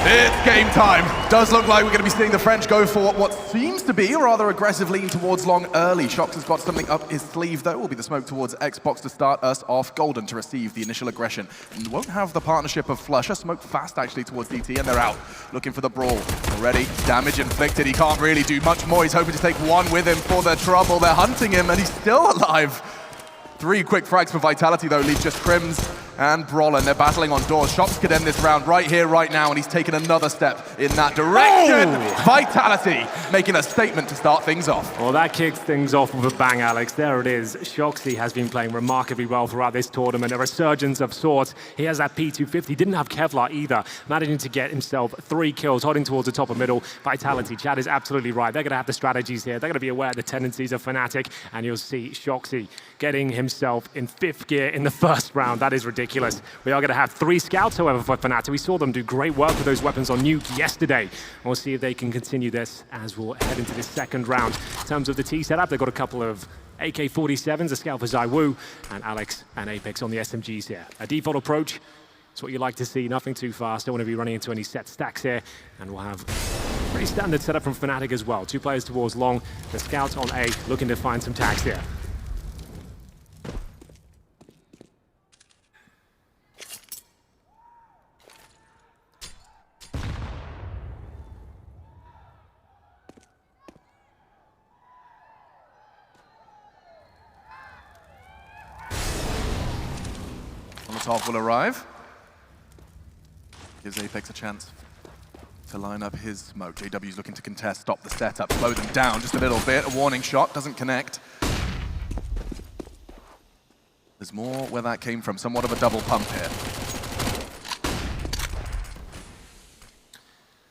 It's game time. Does look like we're going to be seeing the French go for what seems to be a rather aggressive lean towards long early. shox has got something up his sleeve though. Will be the smoke towards Xbox to start us off. Golden to receive the initial aggression. And won't have the partnership of flusha. Smoke fast actually towards DT and they're out. Looking for the brawl. Already damage inflicted. He can't really do much more. He's hoping to take one with him for the trouble. They're hunting him and he's still alive. 3 quick frags for Vitality though, leaves just KRIMZ and Brollan. They're battling on doors. shox could end this round right here, right now, and he's taken another step in that direction. Oh! Vitality making a statement to start things off. Well, that kicks things off with a bang, Alex. There it is. shox has been playing remarkably well throughout this tournament. A resurgence of sorts. He has that P250. Didn't have Kevlar either. Managing to get himself 3 kills, holding towards the top of middle. Vitality, Chad is absolutely right. They're going to have the strategies here. They're going to be aware of the tendencies of fnatic, and you'll see shox getting himself in 5th gear in the first round. That is ridiculous. We are going to have 3 scouts, however, for fnatic. We saw them do great work with those weapons on Nuke yesterday. We'll see if they can continue this as we'll head into this second round. In terms of the T setup, they've got a couple of AK-47s, a scout for ZywOo, and Alex and Apex on the SMGs here. A default approach, it's what you like to see, nothing too fast. Don't want to be running into any set stacks here, and we'll have a pretty standard setup from fnatic as well. 2 players towards long, the scout on A, looking to find some tags here. Molotov will arrive. Gives Apex a chance to line up his smoke. JW's looking to contest, stop the setup, slow them down just a little bit. A warning shot, doesn't connect. There's more where that came from, somewhat of a double pump here.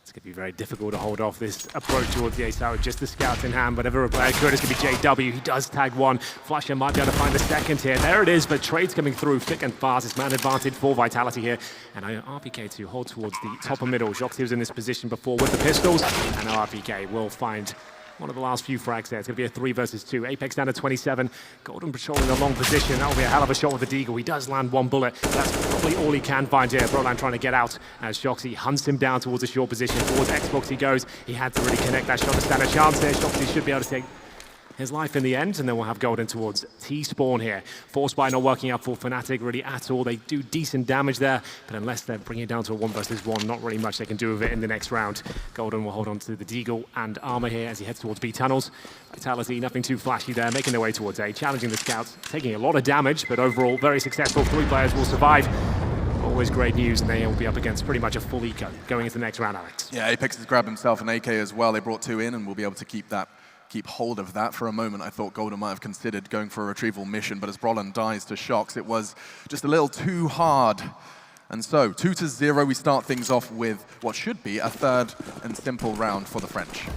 It's going to be very difficult to hold off this approach towards the ace with just the scouts in hand, but if a player could, it's going to be JW. He does tag 1. flusha might be able to find the second here. There it is, but trades coming through thick and fast. It's man advantage for Vitality here. And RPK to hold towards the top of middle. shox was in this position before with the pistols, and RPK will find one of the last few frags there. It's going to be a 3 versus 2. Apex down to 27. Golden patrolling a long position. That'll be a hell of a shot with the Deagle. He does land 1 bullet. That's probably all he can find here. Brollan trying to get out as shox hunts him down towards a short position. Towards Xbox he goes. He had to really connect that shot to stand a chance there. shox should be able to take his life in the end, and then we'll have Golden towards T-spawn here. Force by not working out for fnatic really at all. They do decent damage there, but unless they're bringing it down to a 1 versus 1, not really much they can do with it in the next round. Golden will hold on to the Deagle and armor here as he heads towards B tunnels. Vitality, nothing too flashy there, making their way towards A, challenging the scouts, taking a lot of damage, but overall very successful. 3 players will survive. Always great news, and they will be up against pretty much a full eco going into the next round, Alex. Yeah, Apex has grabbed himself an AK as well. They brought 2 in, and we'll be able to keep hold of that. For a moment, I thought Golden might have considered going for a retrieval mission, but as Brollan dies to shox, it was just a little too hard. And so, 2-0, we start things off with what should be a 3rd and simple round for the French.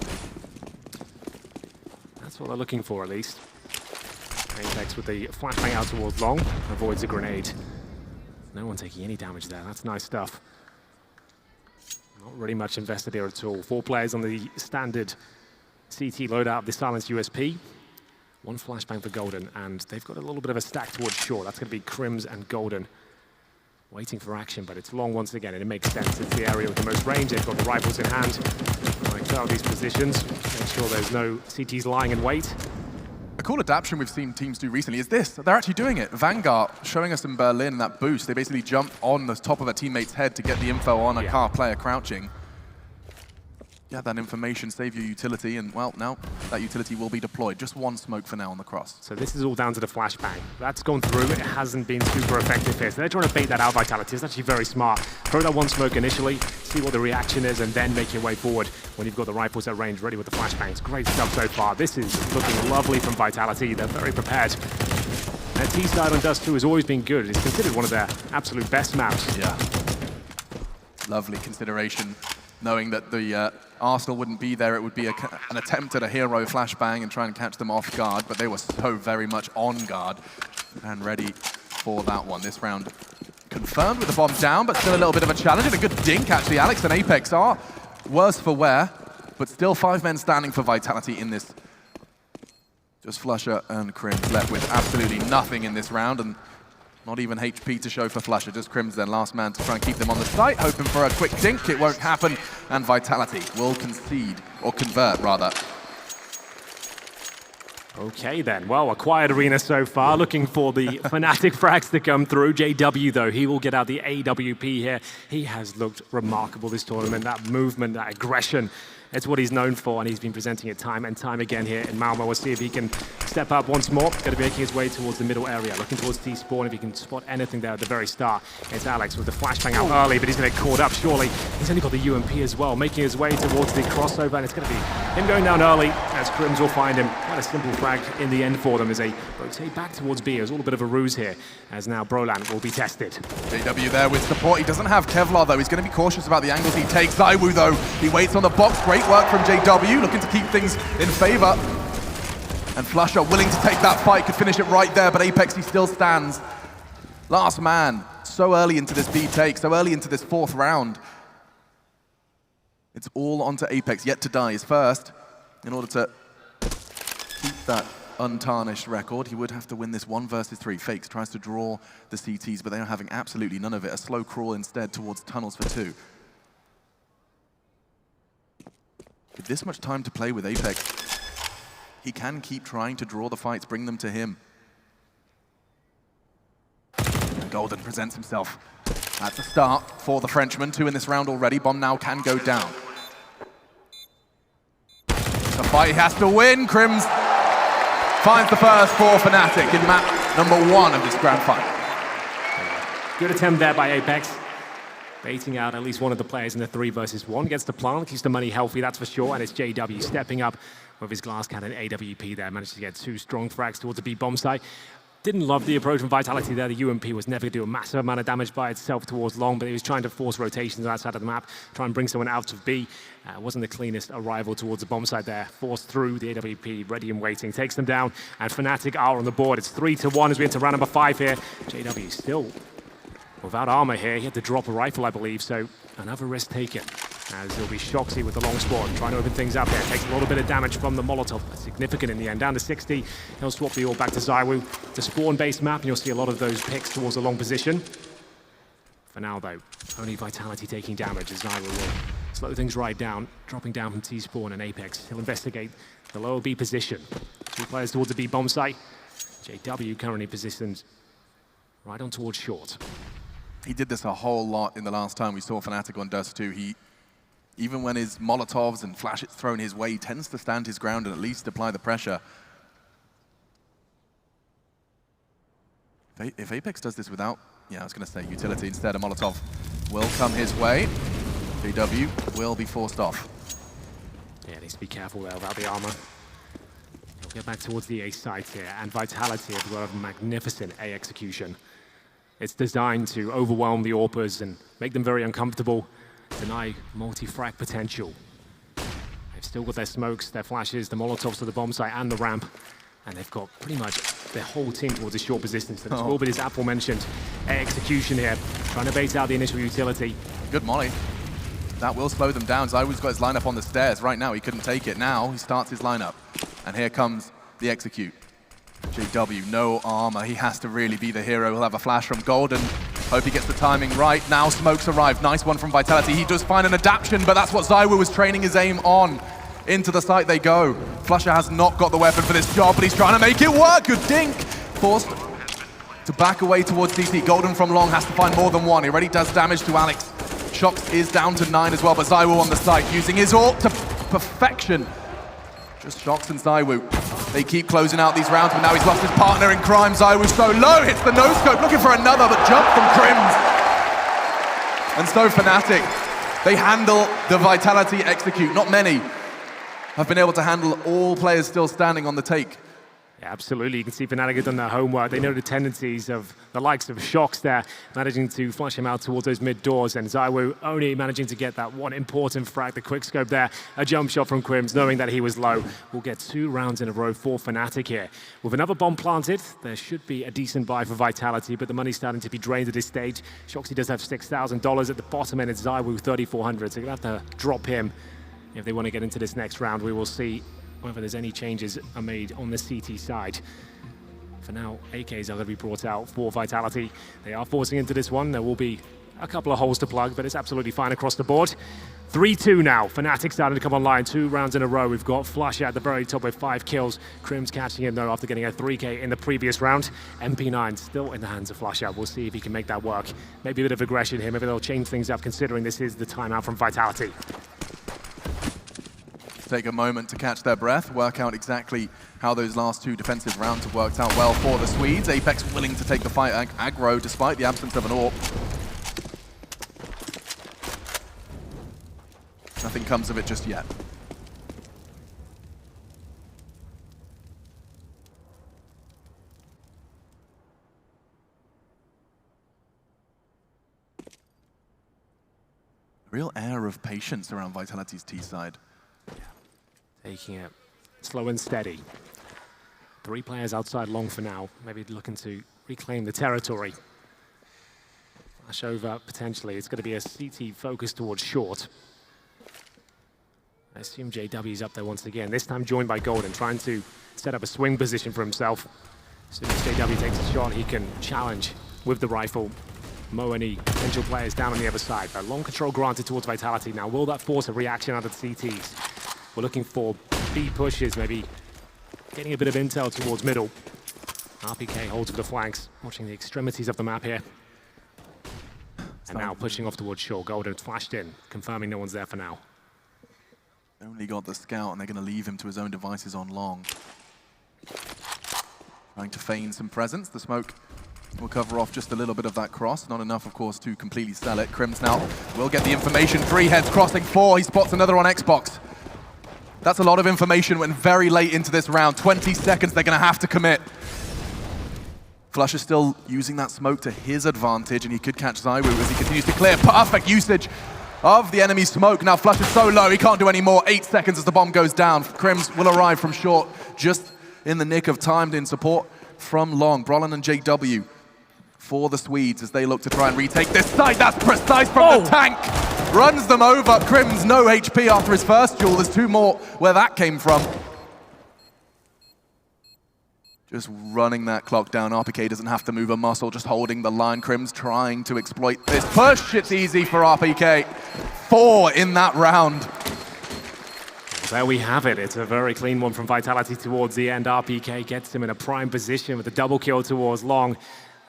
That's what they're looking for, at least. Apex with the flashbang out towards long, avoids a grenade. No one taking any damage there. That's nice stuff. Not really much invested here at all. 4 players on the standard CT loadout of the silenced USP. 1 flashbang for Golden, and they've got a little bit of a stack towards short. That's going to be KRIMZ and Golden waiting for action, but it's long once again, and it makes sense. It's the area with the most range. They've got the rifles in hand. Trying to clear out these positions, make sure there's no CTs lying in wait. A cool adaptation we've seen teams do recently is this. They're actually doing it. Vanguard showing us in Berlin that boost. They basically jump on the top of a teammate's head to get the info on a car player crouching. Yeah, that information, save your utility, and well, now that utility will be deployed. Just 1 smoke for now on the cross. So this is all down to the flashbang. That's gone through, it hasn't been super effective here. So they're trying to bait that out, Vitality. It's actually very smart. Throw that 1 smoke initially, see what the reaction is, and then make your way forward when you've got the rifles at range ready with the flashbangs. Great stuff so far. This is looking lovely from Vitality. They're very prepared. Their T-side on Dust2 has always been good. It's considered one of their absolute best maps. Yeah. Lovely consideration. Knowing that the Arsenal wouldn't be there, it would be an attempt at a hero flashbang and try and catch them off guard, but they were so very much on guard and ready for that one. This round confirmed with the bomb down, but still a little bit of a challenge, and a good dink actually. Alex and Apex are worse for wear, but still 5 men standing for Vitality in this. Just flusha and KRIMZ left with absolutely nothing in this round, and Not even HP to show for flusha, just KRIMZ then, last man to try and keep them on the site, hoping for a quick dink. It won't happen, and Vitality will concede, or convert rather. Okay then, well, a quiet arena so far, looking for the fnatic frags to come through. JW though, he will get out the AWP here. He has looked remarkable this tournament, that movement, that aggression. It's what he's known for, and he's been presenting it time and time again here in Malmo. We'll see if he can step up once more. Going to be making his way towards the middle area, looking towards T-spawn. If he can spot anything there at the very start. It's Alex with the flashbang out early, but he's going to get caught up, surely. He's only got the UMP as well, making his way towards the crossover, and it's going to be him going down early as KRIMZ will find him. Quite a simple frag in the end for them as they rotate back towards B. It's all a bit of a ruse here, as now Brollan will be tested. JW there with support. He doesn't have Kevlar though. He's going to be cautious about the angles he takes. ZywOo though, he waits on the box. Great work from JW, looking to keep things in favor. And flusha willing to take that fight, could finish it right there, but Apex, he still stands. Last man, so early into this B take, so early into this fourth round. It's all onto Apex, yet to die is first. In order to keep that untarnished record, he would have to win this 1 versus 3. Fakes tries to draw the CTs, but they are having absolutely none of it. A slow crawl instead towards tunnels for 2. With this much time to play with Apex, he can keep trying to draw the fights, bring them to him. And Golden presents himself. That's a start for the Frenchman. 2 in this round already. Bomb now can go down. It's a fight he has to win. KRIMZ finds the first for fnatic in map number 1 of this grand final. Good attempt there by Apex. Baiting out at least one of the players in the 3 versus 1. Gets the plant, keeps the money healthy, that's for sure. And it's JW stepping up with his glass cannon AWP there. Managed to get 2 strong frags towards the B bomb site. Didn't love the approach from Vitality there. The UMP was never going to do a massive amount of damage by itself towards long, but he was trying to force rotations outside of the map, try and bring someone out of B. Wasn't the cleanest arrival towards the bomb site there. Forced through the AWP, ready and waiting. Takes them down, and fnatic are on the board. It's 3-1 as we enter round number 5 here. JW still without armor here. He had to drop a rifle, I believe, so another risk taken. As it'll be shoxy with the long spawn, trying to open things up here. Takes a little bit of damage from the Molotov, but significant in the end. Down to 60, he'll swap the all back to ZywOo. It's a spawn-based map, and you'll see a lot of those picks towards the long position. For now, though, only Vitality taking damage as ZywOo will slow things right down, dropping down from T-spawn and Apex. He'll investigate the lower B position. 2 players towards the B bomb site. JW currently positioned right on towards short. He did this a whole lot in the last time we saw fnatic on Dust2. Even when his Molotovs and flash it's thrown his way, he tends to stand his ground and at least apply the pressure. If Apex does this without, I was going to say utility instead, a Molotov will come his way. JW will be forced off. Yeah, needs to be careful there about the armor. He'll get back towards the A site here, and Vitality as well, a magnificent A execution. It's designed to overwhelm the AWPers and make them very uncomfortable, deny multi-frag potential. They've still got their smokes, their flashes, the Molotovs to the bomb site and the ramp, and they've got pretty much their whole team towards a short position. So there's a little bit of this aforementioned execution here, trying to bait out the initial utility. Good molly. That will slow them down. ZywOo's got his lineup on the stairs. Right now, he couldn't take it. Now, he starts his lineup. And here comes the execute. JW, no armor. He has to really be the hero. He'll have a flash from Golden. Hope he gets the timing right. Now smokes arrive. Nice one from Vitality. He does find an adaptation, but that's what ZywOo was training his aim on. Into the site they go. flusha has not got the weapon for this job, but he's trying to make it work. Good dink. Forced to back away towards CT. Golden from long has to find more than one. He already does damage to Alex. shox is down to 9 as well, but ZywOo on the site using his ult to perfection. Just shox and ZywOo. They keep closing out these rounds, but now he's lost his partner in crime. ZywOo's so low, hits the no-scope, looking for another, but jump from KRIMZ. And so fnatic, they handle the Vitality execute. Not many have been able to handle all players still standing on the take. Yeah, absolutely. You can see fnatic have done their homework. They know the tendencies of the likes of shox there, managing to flush him out towards those mid doors, and ZywOo only managing to get that one important frag, the quick scope there. A jump shot from KRIMZ, knowing that he was low. We'll get 2 rounds in a row for fnatic here. With another bomb planted, there should be a decent buy for Vitality, but the money's starting to be drained at this stage. shoxy does have $6,000 at the bottom, and it's ZywOo $3,400, so you're going to have to drop him if they want to get into this next round. We will see whether there's any changes are made on the CT side. For now, AKs are going to be brought out for Vitality. They are forcing into this one. There will be a couple of holes to plug, but it's absolutely fine across the board. 3-2 now. fnatic starting to come online 2 rounds in a row. We've got flusha at the very top with 5 kills. KRIMZ catching him though after getting a 3K in the previous round. MP9 still in the hands of flusha. We'll see if he can make that work. Maybe a bit of aggression here. Maybe they'll change things up considering this is the timeout from Vitality. Take a moment to catch their breath, work out exactly how those last 2 defensive rounds have worked out well for the Swedes. Apex willing to take the fight aggro despite the absence of an AWP. Nothing comes of it just yet. Real air of patience around Vitality's T side. Taking it slow and steady. 3 players outside long for now, maybe looking to reclaim the territory. Flash over potentially. It's going to be a CT focus towards short. I assume JW's up there once again, this time joined by Golden, trying to set up a swing position for himself. As soon as JW takes a shot, he can challenge with the rifle. Mow any potential players down on the other side. But long control granted towards Vitality. Now, will that force a reaction out of the CTs? We're looking for B pushes, maybe getting a bit of intel towards middle. RPK holds for the flanks, watching the extremities of the map here. And now pushing off towards shore. Golden flashed in, confirming no one's there for now. Only got the scout, and they're going to leave him to his own devices on long. Trying to feign some presence. The smoke will cover off just a little bit of that cross. Not enough, of course, to completely sell it. KRIMZ now will get the information. 3 heads crossing 4. He spots another on Xbox. That's a lot of information when very late into this round. 20 seconds, they're going to have to commit. flusha still using that smoke to his advantage, and he could catch ZywOo as he continues to clear. Perfect usage of the enemy smoke. Now flusha's so low, he can't do any more. 8 seconds as the bomb goes down. KRIMZ will arrive from short, just in the nick of time in support from long. Brollan and JW for the Swedes as they look to try and retake this side. That's precise from the tank. Runs them over. KRIMZ no HP after his first duel. There's 2 more where that came from. Just running that clock down. RPK doesn't have to move a muscle, just holding the line. KRIMZ trying to exploit this push. It's easy for RPK. 4 in that round. There we have it. It's a very clean one from Vitality towards the end. RPK gets him in a prime position with a double kill towards long.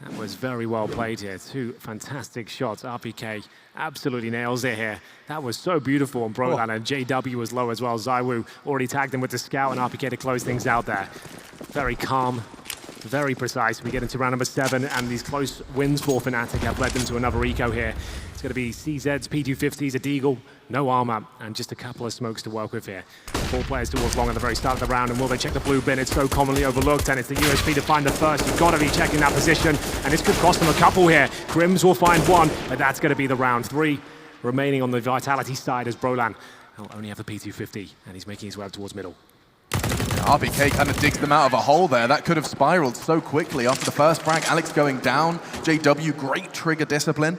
That was very well played here. 2 fantastic shots. RPK absolutely nails it here. That was so beautiful on Brollan, and JW was low as well. ZywOo already tagged him with the scout, and RPK to close things out there. Very calm, very precise. We get into round number 7, and these close wins for fnatic have led them to another eco here. It's going to be CZ's, P250s, a deagle, no armor, and just a couple of smokes to work with here. 4 players towards long at the very start of the round, and will they check the blue bin? It's so commonly overlooked, and it's the USP to find the first. You've got to be checking that position, and this could cost them a couple here. KRIMZ will find 1, but that's going to be the round. 3 remaining on the Vitality side as Brollan will only have the P250, and he's making his way up towards middle. RPK kind of digs them out of a hole there. That could have spiraled so quickly after the first frag. Alex going down. JW, great trigger discipline.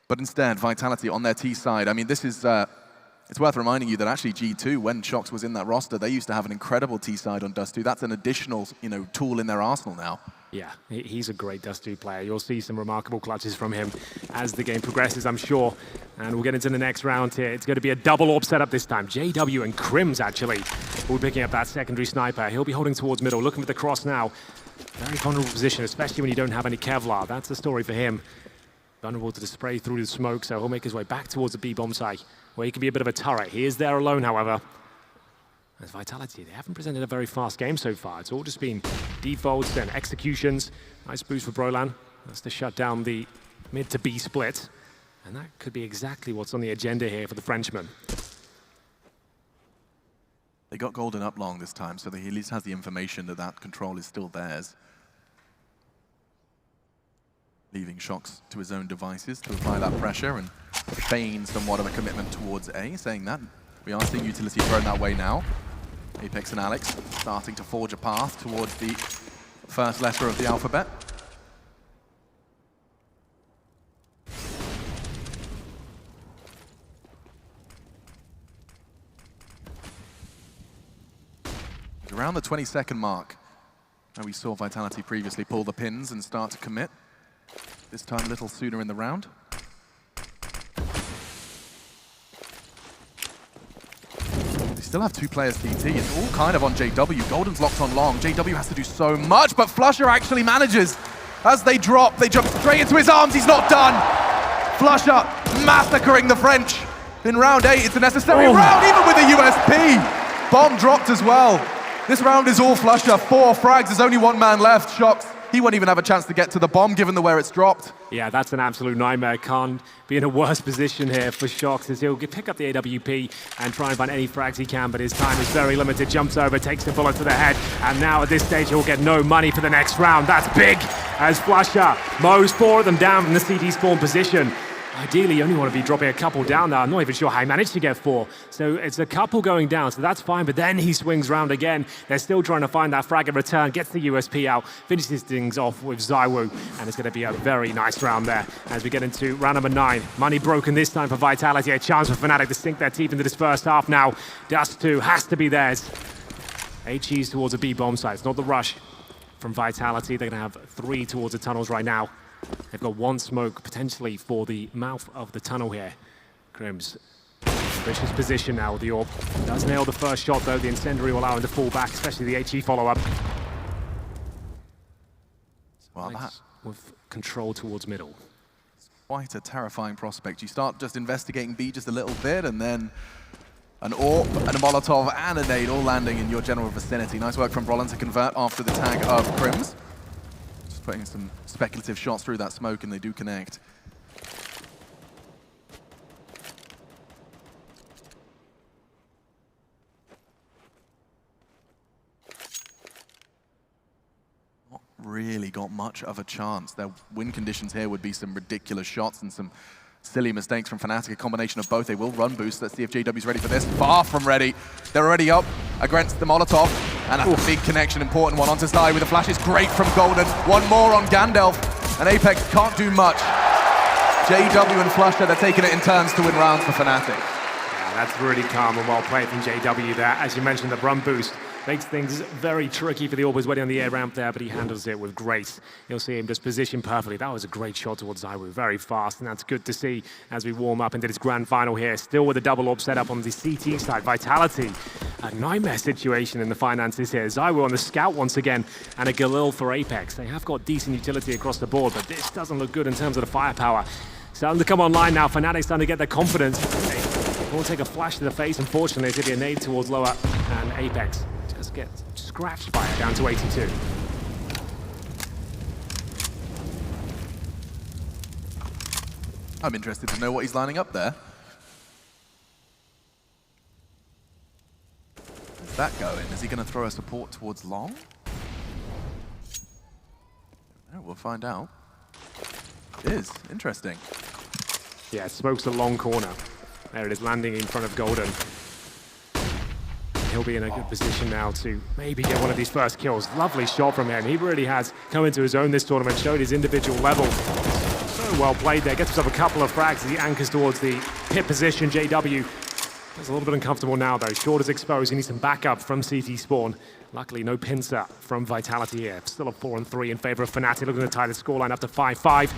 But instead, Vitality on their T side. I mean, this is, it's worth reminding you that actually G2, when shox was in that roster, they used to have an incredible T side on Dust2. That's an additional, tool in their arsenal now. Yeah, he's a great Dust2 player. You'll see some remarkable clutches from him as the game progresses, I'm sure. And we'll get into the next round here. It's going to be a double AWP setup this time. JW and KRIMZ, actually, will be picking up that secondary sniper. He'll be holding towards middle, looking for the cross now. Very vulnerable position, especially when you don't have any Kevlar. That's the story for him. Vulnerable to the spray through the smoke, so he'll make his way back towards the B bomb site, where he can be a bit of a turret. He is there alone, however. As Vitality, they haven't presented a very fast game so far. It's all just been defaults and executions. Nice boost for Brollan. That's to shut down the mid to B split. And that could be exactly what's on the agenda here for the Frenchman. They got Golden up long this time, so he at least has the information that that control is still theirs. Leaving shox to his own devices to apply that pressure and feign somewhat of a commitment towards A. Saying that, we are seeing utility thrown that way now. Apex and Alex starting to forge a path towards the first letter of the alphabet. Around the 20-second mark. And we saw Vitality previously pull the pins and start to commit. This time a little sooner in the round. They still have 2 players DT. It's all kind of on JW. Golden's locked on long. JW has to do so much, but flusha actually manages. As they drop, they jump straight into his arms. He's not done. flusha massacring the French. In round 8, it's a necessary round, even with the USP. Bomb dropped as well. This round is all flusha. 4 frags, there's only 1 man left. shox, he won't even have a chance to get to the bomb, given the where it's dropped. Yeah, that's an absolute nightmare. Can't be in a worse position here for shox, as he'll pick up the AWP and try and find any frags he can, but his time is very limited. Jumps over, takes the bullet to the head, and now at this stage he'll get no money for the next round. That's big, as flusha mows 4 of them down from the CD spawn position. Ideally, you only want to be dropping a couple down there. I'm not even sure how he managed to get 4. So it's a couple going down, so that's fine. But then he swings round again. They're still trying to find that frag in return, gets the USP out, finishes things off with ZywOo, and it's going to be a very nice round there as we get into round number 9. Money broken this time for Vitality. A chance for fnatic to sink their teeth into this first half now. Dust2 has to be theirs. HE's towards a B bomb site. It's not the rush from Vitality. They're going to have 3 towards the tunnels right now. They've got 1 smoke potentially for the mouth of the tunnel here. KRIMZ, vicious position now with the orb. Does nail the first shot though. The incendiary will allow him to fall back, especially the HE follow-up. Well, that with control towards middle. Quite a terrifying prospect. You start just investigating B just a little bit, and then an orb, and a Molotov, and a nade all landing in your general vicinity. Nice work from Brollan to convert after the tag of KRIMZ. Putting some speculative shots through that smoke, and they do connect. Not really got much of a chance. Their win conditions here would be some ridiculous shots and some silly mistakes from fnatic, a combination of both. They will run boost. Let's see if JW's ready for this. Far from ready. They're already up against the Molotov. And that's a big connection, important one onto Zai with the flashes. Great from Golden. 1 more on Gandalf. And Apex can't do much. JW and flusha, they're taking it in turns to win rounds for fnatic. Yeah, that's really calm and well played from JW there. As you mentioned, the run boost makes things very tricky for the Orbers waiting on the air ramp there, but he handles it with grace. You'll see him just positioned perfectly. That was a great shot towards ZywOo, very fast, and that's good to see as we warm up into this grand final here. Still with a double orb set up on the CT side. Vitality, a nightmare situation in the finances here. ZywOo on the scout once again, and a Galil for Apex. They have got decent utility across the board, but this doesn't look good in terms of the firepower. Starting to come online now. fnatic starting to get their confidence. They will take a flash to the face, unfortunately. It's going to be a nade towards lower, and Apex just gets scratched by it, down to 82. I'm interested to know what he's lining up there. Is that going? Is he going to throw a support towards long? No, we'll find out. It is. Interesting. Yeah, smokes the long corner. There it is, landing in front of Golden. He'll be in a good position now to maybe get one of these first kills. Lovely shot from him. He really has come into his own this tournament, showed his individual level. So well played there. Gets himself a couple of frags as he anchors towards the pit position. JW is a little bit uncomfortable now though. Short is exposed. He needs some backup from CT spawn. Luckily, no pincer from Vitality here. Still a 4-3 in favor of fnatic. Looking to tie the scoreline up to 5-5.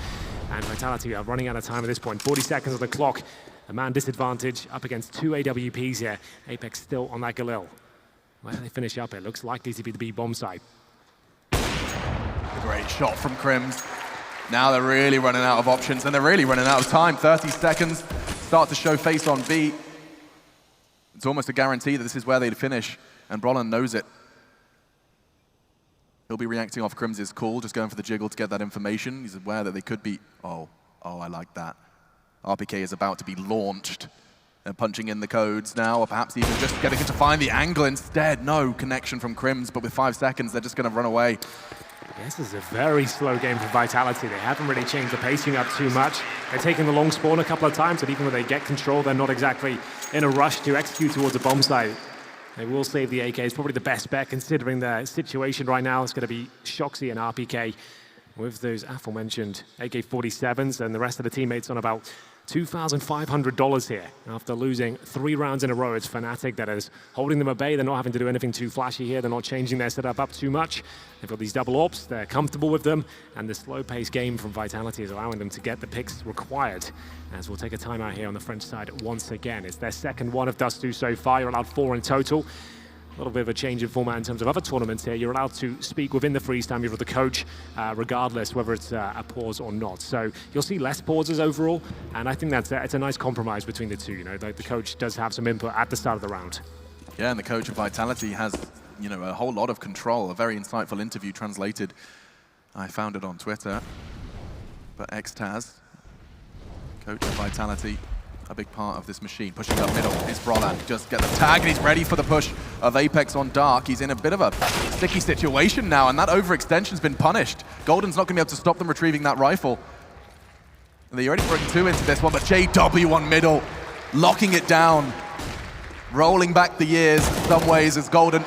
And Vitality are running out of time at this point. 40 seconds on the clock. A man disadvantage up against 2 AWPs here. Apex still on that Galil. Where do they finish up? It looks likely to be the B bomb site. A great shot from KRIMZ. Now they're really running out of options, and they're really running out of time. 30 seconds. Start to show face on B. It's almost a guarantee that this is where they'd finish, and Brollan knows it. He'll be reacting off KRIMZ's call, just going for the jiggle to get that information. He's aware that they could be... Oh, I like that. RPK is about to be launched. They're punching in the codes now, or perhaps even just getting to find the angle instead. No connection from KRIMZ, but with 5 seconds, they're just going to run away. This is a very slow game for Vitality. They haven't really changed the pacing up too much. They're taking the long spawn a couple of times, but even when they get control, they're not exactly in a rush to execute towards a bomb site. They will save the AK. It's probably the best bet considering their situation right now. It's going to be shoxy and RPK with those aforementioned AK-47s, and the rest of the teammates on about $2,500 here after losing 3 rounds in a row. It's fnatic that is holding them at bay. They're not having to do anything too flashy here. They're not changing their setup up too much. They've got these double ops. They're comfortable with them. And the slow-paced game from Vitality is allowing them to get the picks required. As we'll take a timeout here on the French side once again. It's their second one of Dust2 so far. You're allowed 4 in total. A little bit of a change in format in terms of other tournaments here. You're allowed to speak within the freeze time with the coach, regardless whether it's a pause or not. So you'll see less pauses overall, and I think it's a nice compromise between the two. You know, the coach does have some input at the start of the round. Yeah, and the coach of Vitality has, you know, a whole lot of control. A very insightful interview translated. I found it on Twitter. But Xtaz, coach of Vitality, a big part of this machine. Pushing up middle is Brollan. Just get the tag, and he's ready for the push of Apex on Dark. He's in a bit of a sticky situation now, and that overextension's been punished. Golden's not going to be able to stop them retrieving that rifle. And they already bring 2 into this one, but JW on middle, locking it down. Rolling back the years in some ways as Golden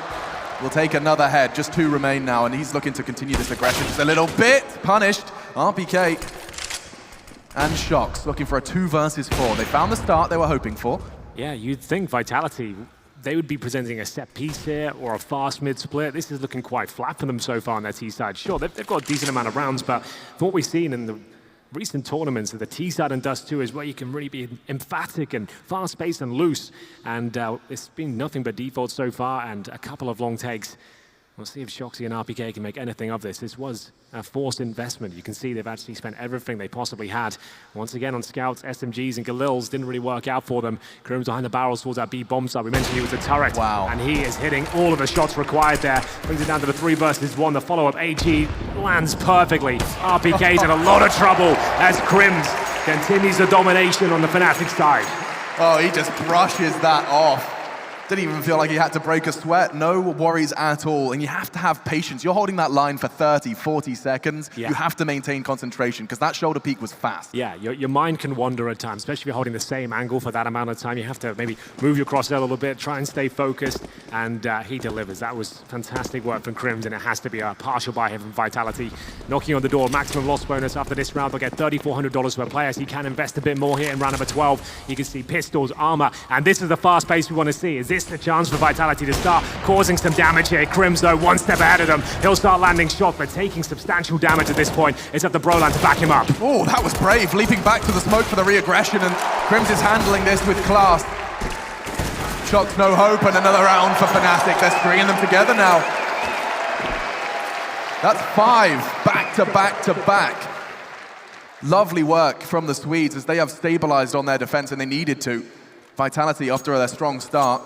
will take another head. Just 2 remain now, and he's looking to continue this aggression just a little bit. Punished. RPK and shox looking for a 2 versus 4. They found the start they were hoping for. Yeah, you'd think Vitality, they would be presenting a set piece here or a fast mid split. This is looking quite flat for them so far on their T side. Sure, they've got a decent amount of rounds, but for what we've seen in the recent tournaments, the T side and Dust2 is where you can really be emphatic and fast-paced and loose. And it's been nothing but default so far and a couple of long takes. We'll see if shoxy and RPK can make anything of this. This was a forced investment. You can see they've actually spent everything they possibly had. Once again on scouts, SMGs and Galils didn't really work out for them. KRIMZ behind the barrels towards that B bomb side. We mentioned he was a turret. Wow. And he is hitting all of the shots required there. Brings it down to the 3 versus 1. The follow-up AG lands perfectly. RPK's in a lot of trouble as KRIMZ continues the domination on the fnatic side. Oh, he just brushes that off. Didn't even feel like he had to break a sweat. No worries at all. And you have to have patience. You're holding that line for 30, 40 seconds. Yeah. You have to maintain concentration because that shoulder peak was fast. Yeah, your mind can wander at times, especially if you're holding the same angle for that amount of time. You have to maybe move your crosshair a little bit, try and stay focused, and he delivers. That was fantastic work from KRIMZ, and it has to be a partial buy here from Vitality. Knocking on the door, maximum loss bonus after this round. They'll get $3,400 per player, so you can invest a bit more here in round number 12. You can see pistols, armor, and this is the fast pace we want to see. Is this the chance for Vitality to start causing some damage here? KRIMZ, though, 1 step ahead of them. He'll start landing shots, but taking substantial damage at this point. It's up to Brollan to back him up. Oh, that was brave, leaping back to the smoke for the re-aggression, and KRIMZ is handling this with class. shox, no hope, and another round for fnatic. They're stringing them together now. That's 5 back to back to back. Lovely work from the Swedes as they have stabilized on their defense, and they needed to. Vitality, after their strong start,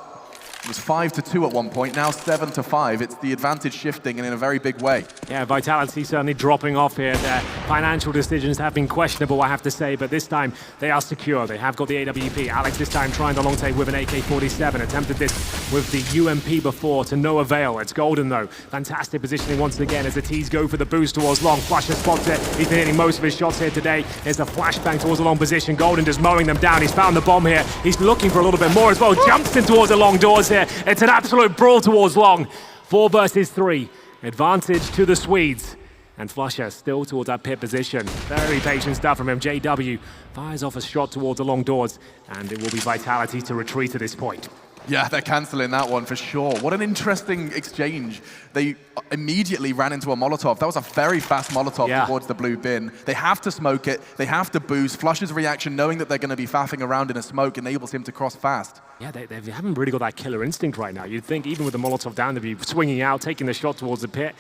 it was 5-2 at one point, now 7-5. It's the advantage shifting and in a very big way. Yeah, Vitality certainly dropping off here. Their financial decisions have been questionable, I have to say, but this time they are secure. They have got the AWP. Alex this time trying the long take with an AK-47. Attempted this with the UMP before to no avail. It's Golden though. Fantastic positioning once again as the T's go for the boost towards long. flusha spots it. He's been hitting most of his shots here today. There's a flashbang towards the long position. Golden just mowing them down. He's found the bomb here. He's looking for a little bit more as well. Jumps in towards the long doors here. It's an absolute brawl towards long. 4 versus 3. Advantage to the Swedes. And flusha still towards that pit position. Very patient stuff from him. JW fires off a shot towards the long doors. And it will be Vitality to retreat at this point. Yeah, they're cancelling that one for sure. What an interesting exchange. They immediately ran into a Molotov. That was a very fast Molotov towards the blue bin. They have to smoke it. They have to boost. flusha's reaction, knowing that they're going to be faffing around in a smoke, enables him to cross fast. Yeah, they haven't really got that killer instinct right now. You'd think even with the Molotov down, they'd be swinging out, taking the shot towards the pit.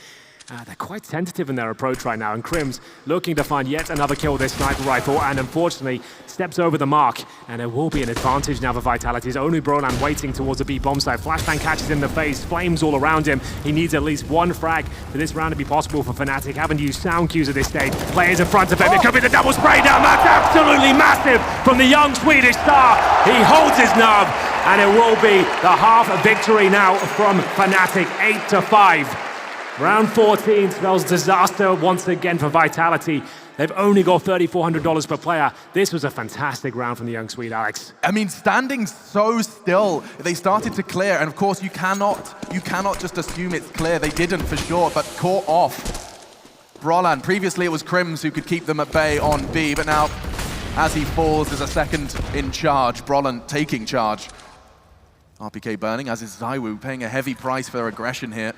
They're quite tentative in their approach right now, and KRIMZ looking to find yet another kill with their sniper rifle, and unfortunately steps over the mark, and it will be an advantage now for Vitality. It's only Brollan waiting towards the B bomb site. Flashbang catches him in the face, flames all around him. He needs at least 1 frag for this round to be possible for fnatic. Haven't used sound cues at this stage. Players in front of him. It could be the double spray down. That's absolutely massive from the young Swedish star. He holds his nerve, and it will be the half victory now from fnatic, 8-5. Round 14 spells disaster once again for Vitality. They've only got $3,400 per player. This was a fantastic round from the young Swede, Alex. I mean, standing so still, they started to clear, and of course you cannot just assume it's clear. They didn't for sure, but caught off Brollan. Previously it was KRIMZ who could keep them at bay on B, but now As he falls, there's a second in charge. Brollan taking charge. RPK burning, as is ZywOo, paying a heavy price for their aggression here.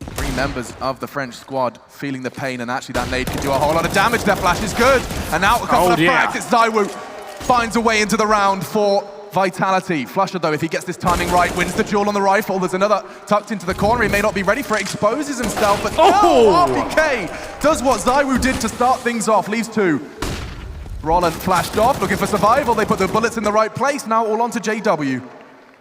3 members of the French squad feeling the pain, and actually that nade can do a whole lot of damage. Their flash is good. And now a couple of frags. It's ZywOo finds a way into the round for Vitality. flusha, though, if he gets this timing right, wins the duel on the rifle. There's another tucked into the corner. He may not be ready for it, exposes himself, but no, RPK does what ZywOo did to start things off, leaves 2. Brollan flashed off, looking for survival. They put the bullets in the right place. Now all on to JW.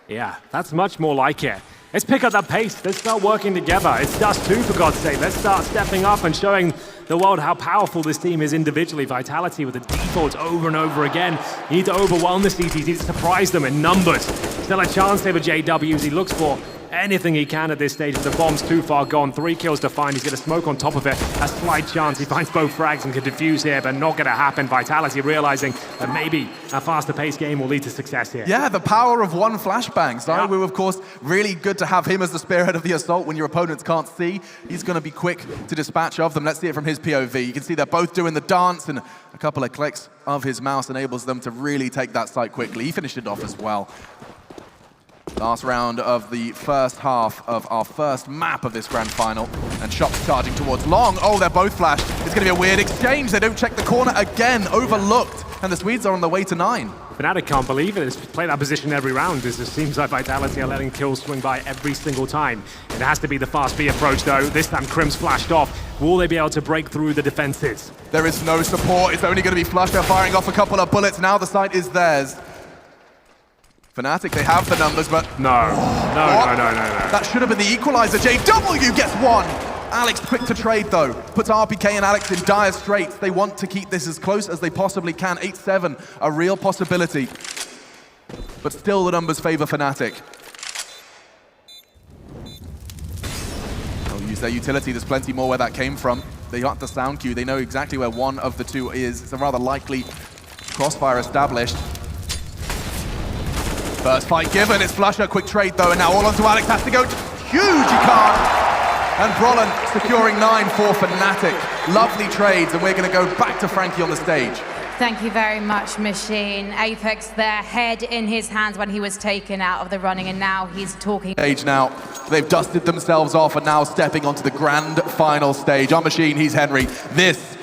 Yeah, that's much more like it. Let's pick up that pace. Let's start working together. It's Dust2, for God's sake. Let's start stepping up and showing the world how powerful this team is individually. Vitality with the defaults over and over again. You need to overwhelm the CTs. You need to surprise them in numbers. Still a chance here for JW as he looks for anything he can at this stage. The bomb's too far gone. 3 kills to find. He's going to smoke on top of it. A slight chance. He finds both frags and can defuse here, but not going to happen. Vitality realizing that maybe a faster paced game will lead to success here. Yeah, the power of one flashbang. ZywOo, of course, really good to have him as the spearhead of the assault when your opponents can't see. He's going to be quick to dispatch of them. Let's see it from his POV. You can see they're both doing the dance, and a couple of clicks of his mouse enables them to really take that site quickly. He finished it off as well. Last round of the first half of our first map of this grand final. And shox charging towards long. Oh, they're both flashed. It's going to be a weird exchange. They don't check the corner again. Overlooked. And the Swedes are on the way to 9. fnatic can't believe it. It's played that position every round. It seems like Vitality are letting kills swing by every single time. It has to be the fast B approach, though. This time KRIMZ flashed off. Will they be able to break through the defenses? There is no support. It's only going to be flusha firing off a couple of bullets. Now the site is theirs. fnatic, they have the numbers, but... No. That should have been the equalizer. JW gets 1. Alex quick to trade, though. Puts RPK and Alex in dire straits. They want to keep this as close as they possibly can. 8-7, a real possibility. But still the numbers favor fnatic. They'll use their utility. There's plenty more where that came from. They got the sound cue. They know exactly where one of the 2 is. It's a rather likely crossfire established. First fight given, it's flusha, quick trade though, and now all onto Alex, has to go huge, he can't. And Brollan securing 9 for fnatic. Lovely trades, and we're gonna go back to Frankie on the stage. Thank you very much, Machine. Apex, their head in his hands when he was taken out of the running, and now he's talking. Stage now, they've dusted themselves off and now stepping onto the grand final stage. On Machine, he's Henry. This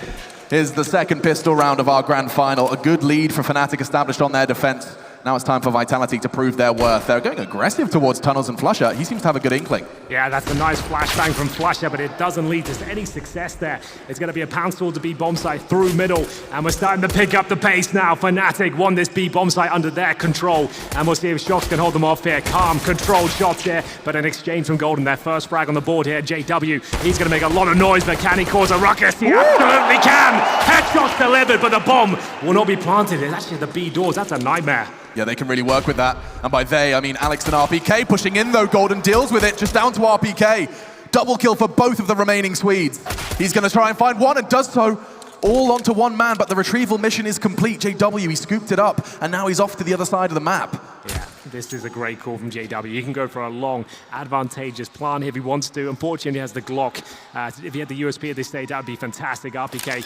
is the second pistol round of our grand final. A good lead for fnatic established on their defense. Now it's time for Vitality to prove their worth. They're going aggressive towards tunnels and flusha. He seems to have a good inkling. Yeah, that's a nice flashbang from flusha, but it doesn't lead to any success there. It's going to be a pound sword to B bomb site through middle, and we're starting to pick up the pace now. fnatic won this B bomb site under their control, and we'll see if shox can hold them off here. Calm, controlled shots here, but an exchange from Golden. Their first frag on the board here. JW, he's going to make a lot of noise, but can he cause a ruckus? He absolutely can! Headshots delivered, but the bomb will not be planted. It's actually the B doors. That's a nightmare. Yeah, they can really work with that. And by they, I mean Alex and RPK pushing in, though. Golden deals with it, just down to RPK. Double kill for both of the remaining Swedes. He's going to try and find one, and does so all onto one man, but the retrieval mission is complete. JW, he scooped it up, and now he's off to the other side of the map. Yeah, this is a great call from JW. He can go for a long, advantageous plan if he wants to. Unfortunately, he has the Glock. If he had the USP at this stage, that would be fantastic. RPK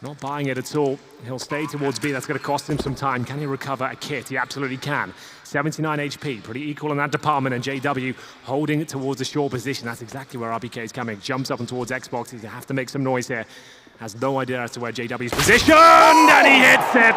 not buying it at all. He'll stay towards B. That's going to cost him some time. Can he recover a kit? He absolutely can. 79 HP, pretty equal in that department, and JW holding it towards the short position. That's exactly where RPK is coming. Jumps up and towards Xbox. He's going to have to make some noise here. Has no idea as to where JW's positioned, and he hits it!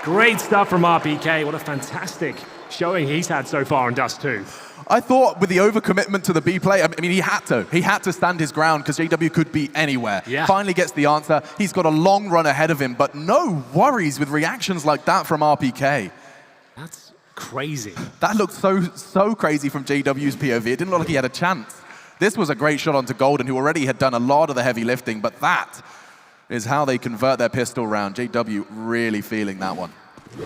Great stuff from RPK. What a fantastic showing he's had so far in Dust2. I thought with the overcommitment to the B play, I mean, he had to stand his ground because JW could be anywhere. Yeah. Finally gets the answer. He's got a long run ahead of him, but no worries with reactions like that from RPK. That's crazy. That looked so crazy from JW's POV. It didn't look like he had a chance. This was a great shot onto Golden, who already had done a lot of the heavy lifting, but that is how they convert their pistol round. JW really feeling that one.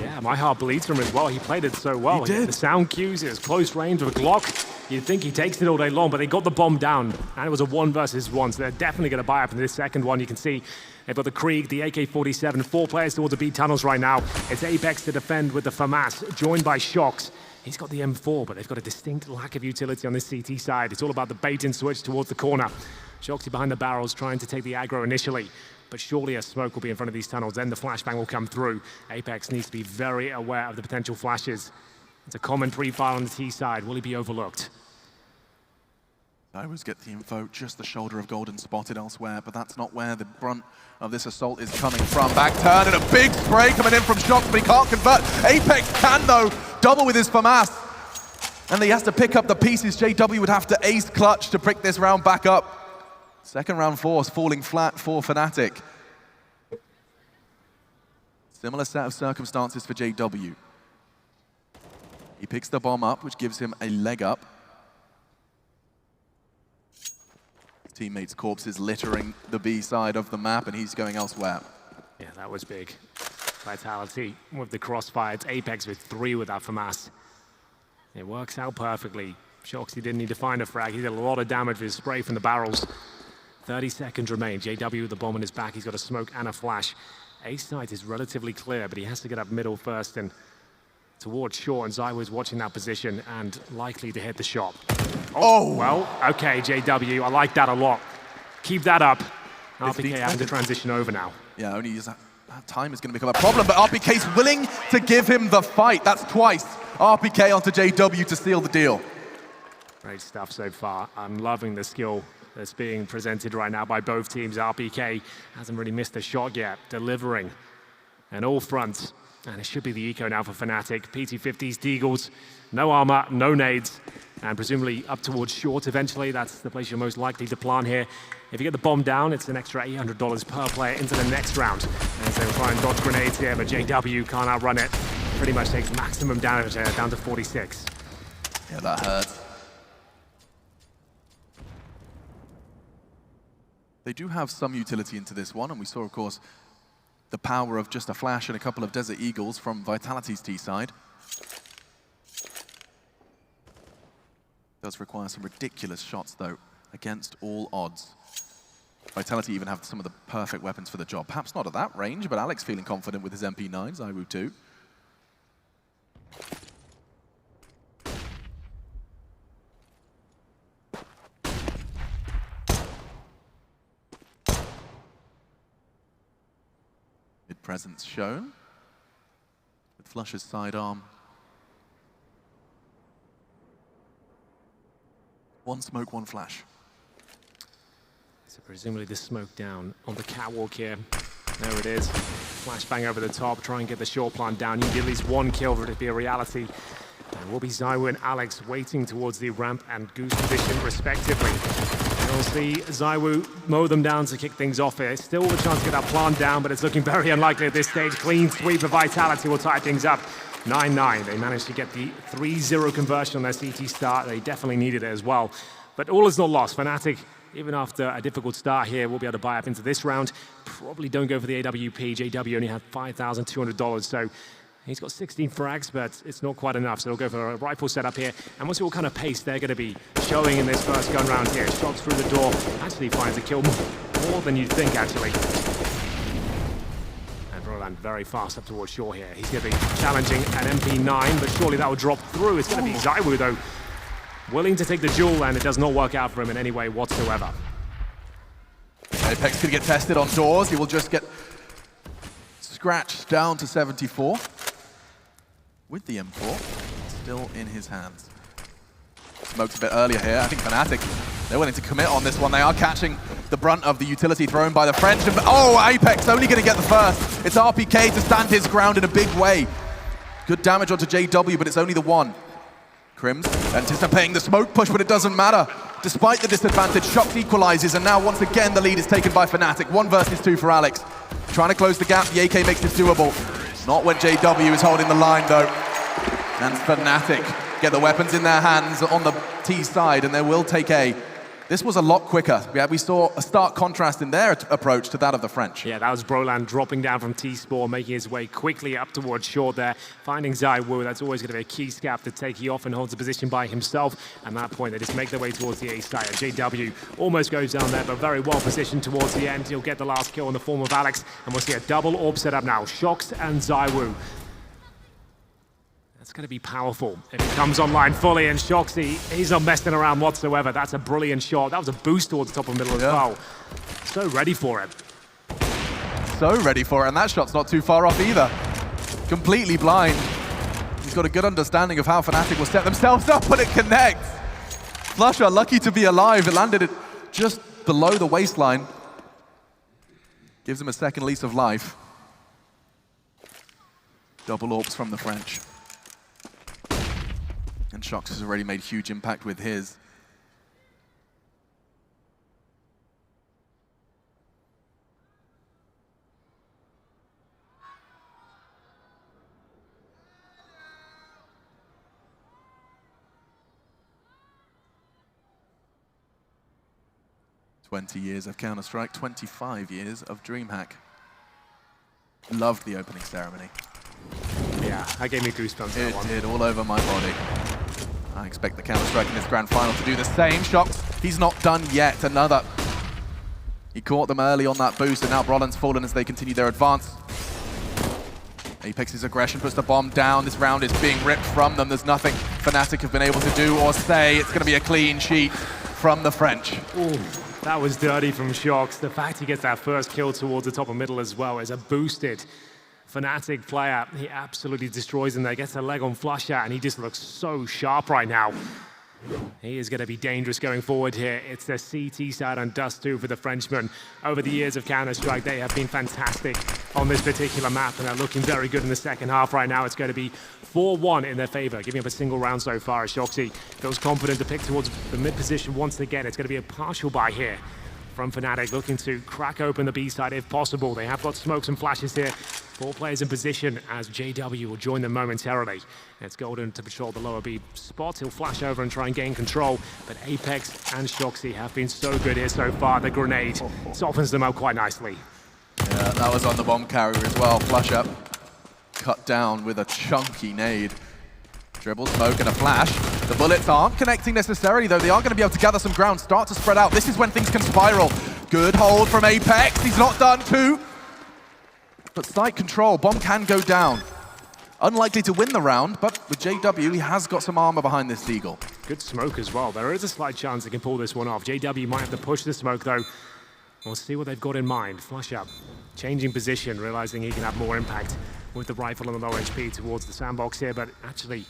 Yeah, my heart bleeds for him as well. He played it so well. He did. The sound cues, it was close range with a Glock. You'd think he takes it all day long, but they got the bomb down, and it was a 1 versus 1, so they're definitely going to buy up in this second one. You can see they've got the Krieg, the AK-47, 4 players towards the B tunnels right now. It's Apex to defend with the FAMAS, joined by shox. He's got the M4, but they've got a distinct lack of utility on this CT side. It's all about the bait and switch towards the corner. shoxy behind the barrels trying to take the aggro initially, but surely a smoke will be in front of these tunnels, then the flashbang will come through. Apex needs to be very aware of the potential flashes. It's a common pre-fire on the T side. Will he be overlooked? ZywOos get the info, just the shoulder of Golden spotted elsewhere, but that's not where the brunt of this assault is coming from. Back turn and a big spray coming in from shox, but he can't convert. Apex can though, double with his FAMAS. And he has to pick up the pieces. JW would have to ace clutch to pick this round back up. Second round force falling flat for fnatic. Similar set of circumstances for JW. He picks the bomb up, which gives him a leg up. His teammates' corpses littering the B side of the map, and he's going elsewhere. Yeah, that was big. Vitality with the crossfire. It's Apex with 3 with that FAMAS. It works out perfectly. shoxy didn't need to find a frag. He did a lot of damage with his spray from the barrels. 30 seconds remain. JW with the bomb on his back. He's got a smoke and a flash. A site is relatively clear, but he has to get up middle first and towards short, and ZywOo is watching that position and likely to hit the shot. Oh! Well, okay, JW, I like that a lot. Keep that up. RPK having to transition over now. Yeah, only that time is going to become a problem, but RPK's willing to give him the fight. That's twice. RPK onto JW to seal the deal. Great stuff so far. I'm loving the skill that's being presented right now by both teams. RPK hasn't really missed a shot yet, delivering on all fronts. And it should be the eco now for fnatic. PT50s, Deagles, no armor, no nades, and presumably up towards short eventually. That's the place you're most likely to plant here. If you get the bomb down, it's an extra $800 per player into the next round. And so we'll try and dodge grenades here, but JW can't outrun it. Pretty much takes maximum damage down to 46. Yeah, that hurts. They do have some utility into this one, and we saw, of course, the power of just a flash and a couple of Desert Eagles from Vitality's T side. Does require some ridiculous shots, though, against all odds. Vitality even have some of the perfect weapons for the job. Perhaps not at that range, but Alex feeling confident with his MP9, ZywOo too. Mid-presence shown, with flusha's sidearm. One smoke, one flash. So presumably the smoke down on the catwalk here. There it is. Flashbang over the top, try and get the short plant down. You need at least one kill for it to be a reality. And will be ZywOo and Alex waiting towards the ramp and goose position respectively. And we'll see ZywOo mow them down to kick things off here. Still the chance to get that plant down, but it's looking very unlikely at this stage. Clean sweep of Vitality will tie things up. 9-9. They managed to get the 3-0 conversion on their CT start. They definitely needed it as well. But all is not lost. fnatic, even after a difficult start here, will be able to buy up into this round. Probably don't go for the AWP. JW only had $5,200, so he's got 16 frags, but it's not quite enough. So they'll go for a rifle setup here. And we'll see what kind of pace they're going to be showing in this first gun round here. shox through the door. Actually finds a kill more than you'd think, actually. Brollan very fast up towards shore here. He's going to be challenging an MP9, but surely that will drop through. It's going to be ZywOo, though, willing to take the duel, and it does not work out for him in any way whatsoever. Apex could get tested on doors. He will just get scratched down to 74 with the M4 still in his hands. Smoked a bit earlier here. I think fnatic, they're willing to commit on this one. They are catching the brunt of the utility thrown by the French. Oh, Apex only going to get the first. It's RPK to stand his ground in a big way. Good damage onto JW, but it's only the one. KRIMZ anticipating the smoke push, but it doesn't matter. Despite the disadvantage, shox equalizes, and now once again the lead is taken by fnatic. 1 versus 2 for Alex. Trying to close the gap, the AK makes this doable. Not when JW is holding the line, though. And fnatic get the weapons in their hands on the T side, and they will take A. This was a lot quicker. We saw a stark contrast in their approach to that of the French. Yeah, that was Brollan dropping down from T-Spore, making his way quickly up towards short there, finding ZywOo. That's always going to be a key scap to take. He often holds the position by himself. At that point, they just make their way towards the A side. JW almost goes down there, but very well positioned towards the end. He'll get the last kill in the form of Alex, and we'll see a double orb set up now. shox and ZywOo. That's going to be powerful if it comes online fully, and shoxy, he's not messing around whatsoever. That's a brilliant shot. That was a boost towards the top of the middle as well. So ready for it. So ready for it, and that shot's not too far off either. Completely blind. He's got a good understanding of how fnatic will set themselves up when it connects. flusha, lucky to be alive. It landed it just below the waistline. Gives him a second lease of life. Double orbs from the French. And shox has already made huge impact with his. "20 years of Counter-Strike, 25 years of DreamHack." Loved the opening ceremony. Yeah, that gave me goosebumps. It did, all over my body. I expect the Counter-Strike in this grand final to do the same. shox, he's not done yet. Another. He caught them early on that boost, and now Brollan's fallen as they continue their advance. Apex's aggression puts the bomb down. This round is being ripped from them. There's nothing fnatic have been able to do or say. It's going to be a clean sheet from the French. Ooh, that was dirty from shox. The fact he gets that first kill towards the top of middle as well is a boosted fnatic player. He absolutely destroys him there, gets a leg on flusha, and he just looks so sharp right now. He is going to be dangerous going forward here. It's the CT side on Dust2 for the Frenchman. Over the years of Counter-Strike, they have been fantastic on this particular map, and they're looking very good in the second half right now. It's going to be 4-1 in their favor, giving up a single round so far as shoxy feels confident to pick towards the mid position once again. It's going to be a partial buy here from fnatic, looking to crack open the B side if possible. They have got smokes and flashes here. 4 players in position as JW will join them momentarily. It's Golden to patrol the lower B spot. He'll flash over and try and gain control, but Apex and shoxy have been so good here so far. The grenade softens them out quite nicely. Yeah, that was on the bomb carrier as well. flusha cut down with a chunky nade. Dribble, smoke, and a flash. The bullets aren't connecting necessarily, though. They are going to be able to gather some ground, start to spread out. This is when things can spiral. Good hold from Apex. He's not done too. But site control, bomb can go down. Unlikely to win the round, but with JW, he has got some armor behind this Deagle. Good smoke as well. There is a slight chance they can pull this one off. JW might have to push the smoke, though. We'll see what they've got in mind. flusha, changing position, realizing he can have more impact with the rifle on the low HP towards the sandbox here, but actually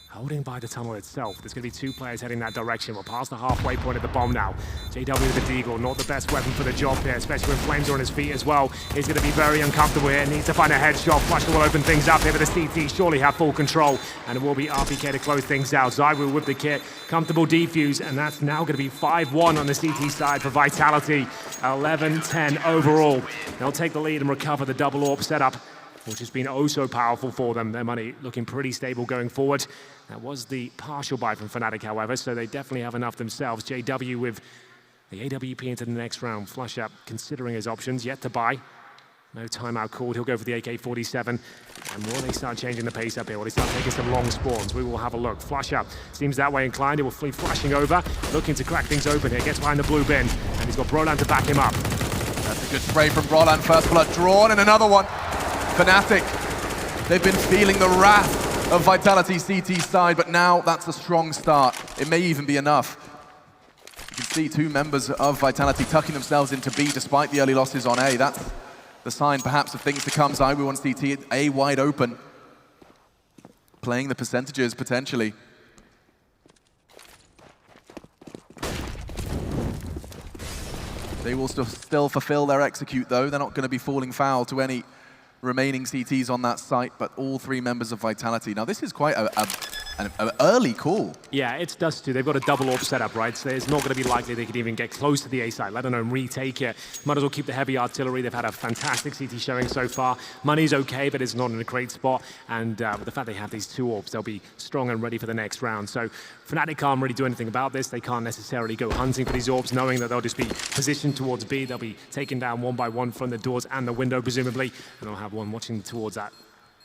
holding by the tunnel itself. There's going to be 2 players heading that direction. We're past the halfway point of the bomb now. JW with the Deagle, not the best weapon for the job here, especially when flames are on his feet as well. He's going to be very uncomfortable here. Needs to find a headshot. flusha will open things up here, but the CT surely have full control, and it will be RPK to close things out. ZywOo with the kit, comfortable defuse, and that's now going to be 5-1 on the CT side for Vitality. 11-10 overall. They'll take the lead and recover the double AWP setup, which has been oh so powerful for them. Their money looking pretty stable going forward. That was the partial buy from fnatic, however, so they definitely have enough themselves. JW with the AWP into the next round. flusha considering his options, yet to buy. No timeout called. He'll go for the AK-47. And will they start changing the pace up here? Will they start taking some long spawns? We will have a look. flusha seems that way inclined. He will flee flashing over, looking to crack things open here. Gets behind the blue bin, and he's got Brollan to back him up. That's a good spray from Brollan. First blood drawn, and another one. fnatic, they've been feeling the wrath of Vitality CT side, but now that's a strong start. It may even be enough. You can see 2 members of Vitality tucking themselves into B despite the early losses on A. That's the sign perhaps of things to come. ZywOo on CT, A wide open. Playing the percentages potentially. They will still fulfill their execute though. They're not going to be falling foul to any remaining CTs on that site, but all 3 members of Vitality. Now this is quite an early call. Yeah, it's Dust2. They've got a double AWP setup, right? So it's not going to be likely they could even get close to the A side, let alone retake it. Might as well keep the heavy artillery. They've had a fantastic CT showing so far. Money's okay, but it's not in a great spot. And with the fact they have these 2 AWPs, they'll be strong and ready for the next round. So fnatic can't really do anything about this. They can't necessarily go hunting for these AWPs, knowing that they'll just be positioned towards B. They'll be taken down one by one from the doors and the window, presumably. And they'll have one watching towards that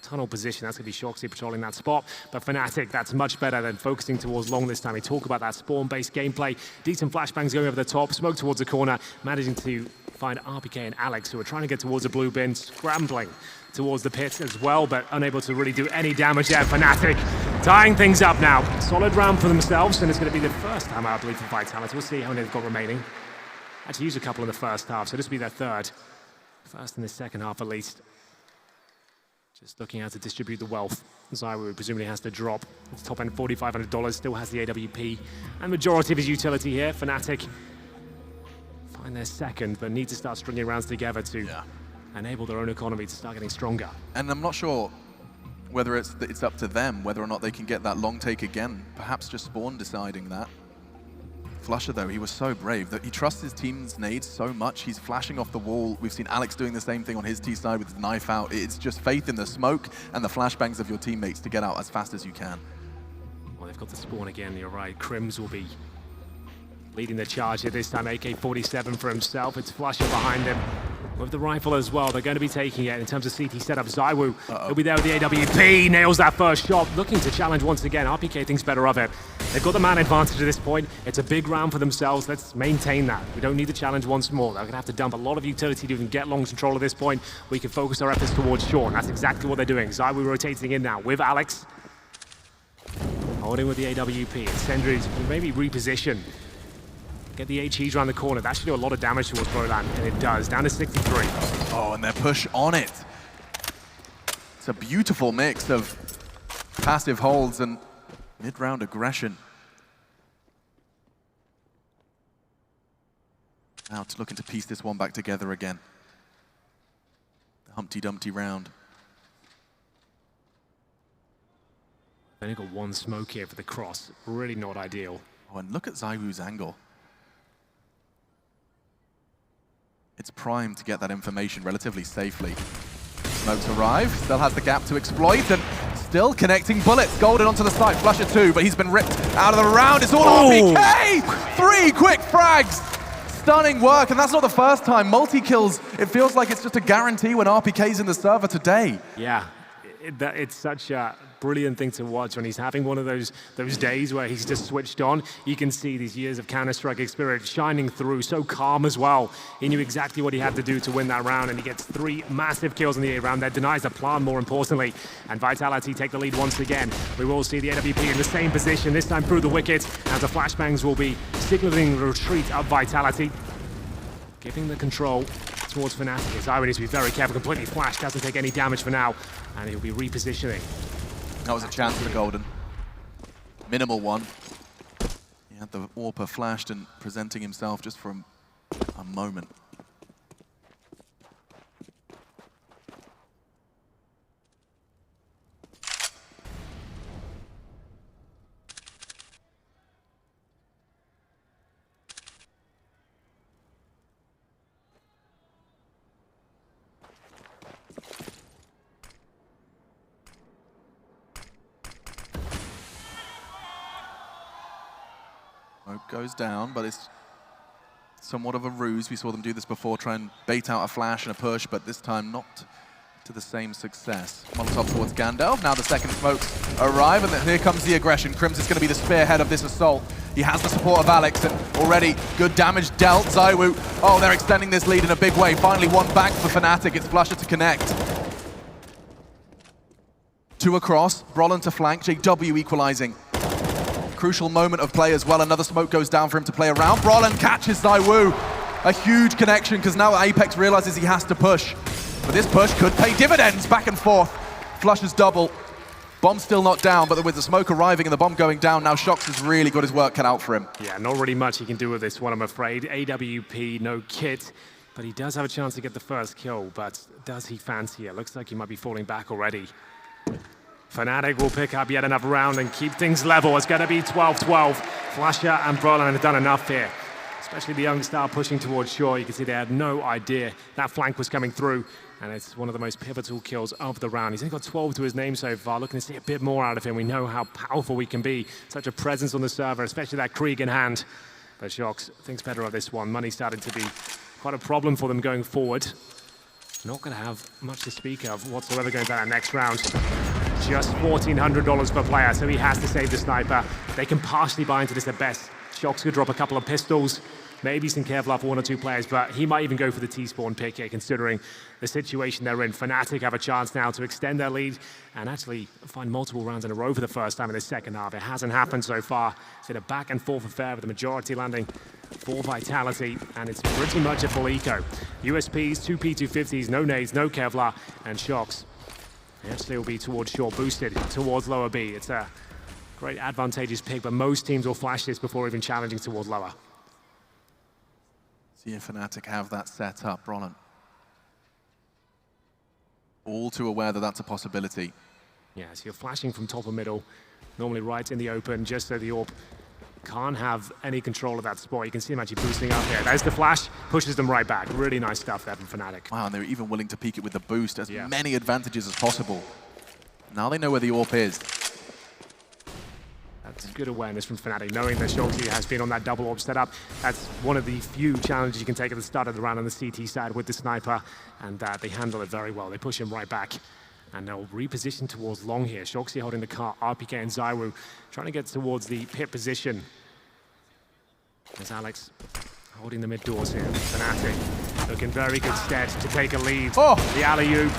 tunnel position. That's going to be shoxy patrolling that spot. But fnatic, that's much better than focusing towards long this time. We talk about that spawn-based gameplay. Decent flashbangs going over the top. Smoke towards the corner. Managing to find RPK and Alex, who are trying to get towards the blue bin, scrambling towards the pits as well, but unable to really do any damage there. fnatic tying things up now. Solid round for themselves, and it's going to be the first time, I believe, for Vitality. We'll see how many they've got remaining. Actually used a couple in the first half, so this will be their third. First in the second half, at least. Just looking how to distribute the wealth. ZywOo presumably has to drop. It's top end $4,500, still has the AWP. And majority of his utility here. fnatic find their second, but need to start stringing rounds together to enable their own economy to start getting stronger. And I'm not sure whether it's up to them, whether or not they can get that long take again. Perhaps just Spawn deciding that. flusha, though, he was so brave that he trusts his team's nades so much. He's flashing off the wall. We've seen Alex doing the same thing on his T side with the knife out. It's just faith in the smoke and the flashbangs of your teammates to get out as fast as you can. Well, they've got the Spawn again, you're right. KRIMZ will be leading the charge here this time. AK-47 for himself. It's flusha behind him with the rifle as well. They're going to be taking it in terms of CT setup. ZywOo will be there with the AWP. Nails that first shot. Looking to challenge once again. RPK thinks better of it. They've got the man advantage at this point. It's a big round for themselves. Let's maintain that. We don't need to challenge once more. They're going to have to dump a lot of utility to even get long control at this point. We can focus our efforts towards Sean. That's exactly what they're doing. ZywOo rotating in now with Alex. Holding with the AWP. Incendiaries maybe reposition. Get the HEs around the corner. That should do a lot of damage towards Brollan, and it does. Down to 63. Oh, and their push on it. It's a beautiful mix of passive holds and mid-round aggression. Now it's looking to piece this one back together again. The Humpty Dumpty round. Only got one smoke here for the cross. Really not ideal. Oh, and look at ZywOo's angle. It's primed to get that information relatively safely. Smokes arrive, still has the gap to exploit, and still connecting bullets. Golden onto the side, flusha too, but he's been ripped out of the round. It's all RPK! 3 quick frags! Stunning work, and that's not the first time. Multi-kills, it feels like it's just a guarantee when RPK's in the server today. Yeah, it's such a brilliant thing to watch when he's having one of those days where he's just switched on. You can see these years of Counter-Strike experience shining through, so calm as well. He knew exactly what he had to do to win that round, and he gets 3 massive kills in the A round that denies the plan, more importantly. And Vitality take the lead once again. We will see the AWP in the same position, this time through the wicket, as the flashbangs will be signaling the retreat of Vitality. Giving the control towards fnatic. ZywOo needs to be very careful, completely flashed, doesn't take any damage for now, and he'll be repositioning. That was a chance for Golden. Minimal one. He had the AWP flashed and presenting himself just for a moment. Smoke goes down, but it's somewhat of a ruse. We saw them do this before, try and bait out a flash and a push, but this time not to the same success. Molotov towards Gandalf. Now the second smokes arrive, and then here comes the aggression. KRIMZ is going to be the spearhead of this assault. He has the support of Alex, and already good damage dealt. ZywOo, oh, they're extending this lead in a big way. Finally one back for fnatic. It's flusha to connect. 2 across, Brollan to flank, ZywOo equalizing. Crucial moment of play as well. Another smoke goes down for him to play around. Brollan catches ZywOo. A huge connection, because now Apex realizes he has to push. But this push could pay dividends back and forth. flusha's double. Bomb still not down, but with the smoke arriving and the bomb going down, now shox has really got his work cut out for him. Yeah, not really much he can do with this one, I'm afraid. AWP, no kit, but he does have a chance to get the first kill, but does he fancy it? Looks like he might be falling back already. fnatic will pick up yet another round and keep things level. It's going to be 12-12. flusha and Brollan have done enough here, especially the young star pushing towards shore. You can see they had no idea that flank was coming through, and it's one of the most pivotal kills of the round. He's only got 12 to his name so far. Looking to see a bit more out of him. We know how powerful we can be. Such a presence on the server, especially that Krieg in hand. But shox thinks better of this one. Money started to be quite a problem for them going forward. Not going to have much to speak of whatsoever going down that next round. Just $1,400 per player, so he has to save the sniper. They can partially buy into this at best. shox Shox could drop a couple of pistols, maybe some Kevlar for one or two players, but he might even go for the T-spawn pick here, considering the situation they're in. fnatic have a chance now to extend their lead and actually find multiple rounds in a row for the first time in the second half. It hasn't happened so far. It's been a back and forth affair with the majority landing for Vitality, and it's pretty much a full eco. USPs, 2 P250s, no nades, no Kevlar, and Shox. Actually will be towards short, boosted towards lower B. It's a great advantageous pick, but most teams will flash this before even challenging towards lower. See if fnatic have that set up, Brollan. All too aware that that's a possibility. Yeah, so you're flashing from top or middle, normally right in the open, just so the AWP can't have any control of that spot. You can see him actually boosting up here. There's the flash, pushes them right back. Really nice stuff there from fnatic. Wow, and they're even willing to peek it with the boost, as many advantages as possible. Now they know where the AWP is. That's good awareness from fnatic, knowing that shox has been on that double AWP setup. That's one of the few challenges you can take at the start of the round on the CT side with the sniper, and they handle it very well. They push him right back, and they'll reposition towards long here. shox holding the car, RPK and ZywOo trying to get towards the pit position. There's Alex holding the mid doors here. fnatic looking very good stead to take a lead. Oh. The alley-oop,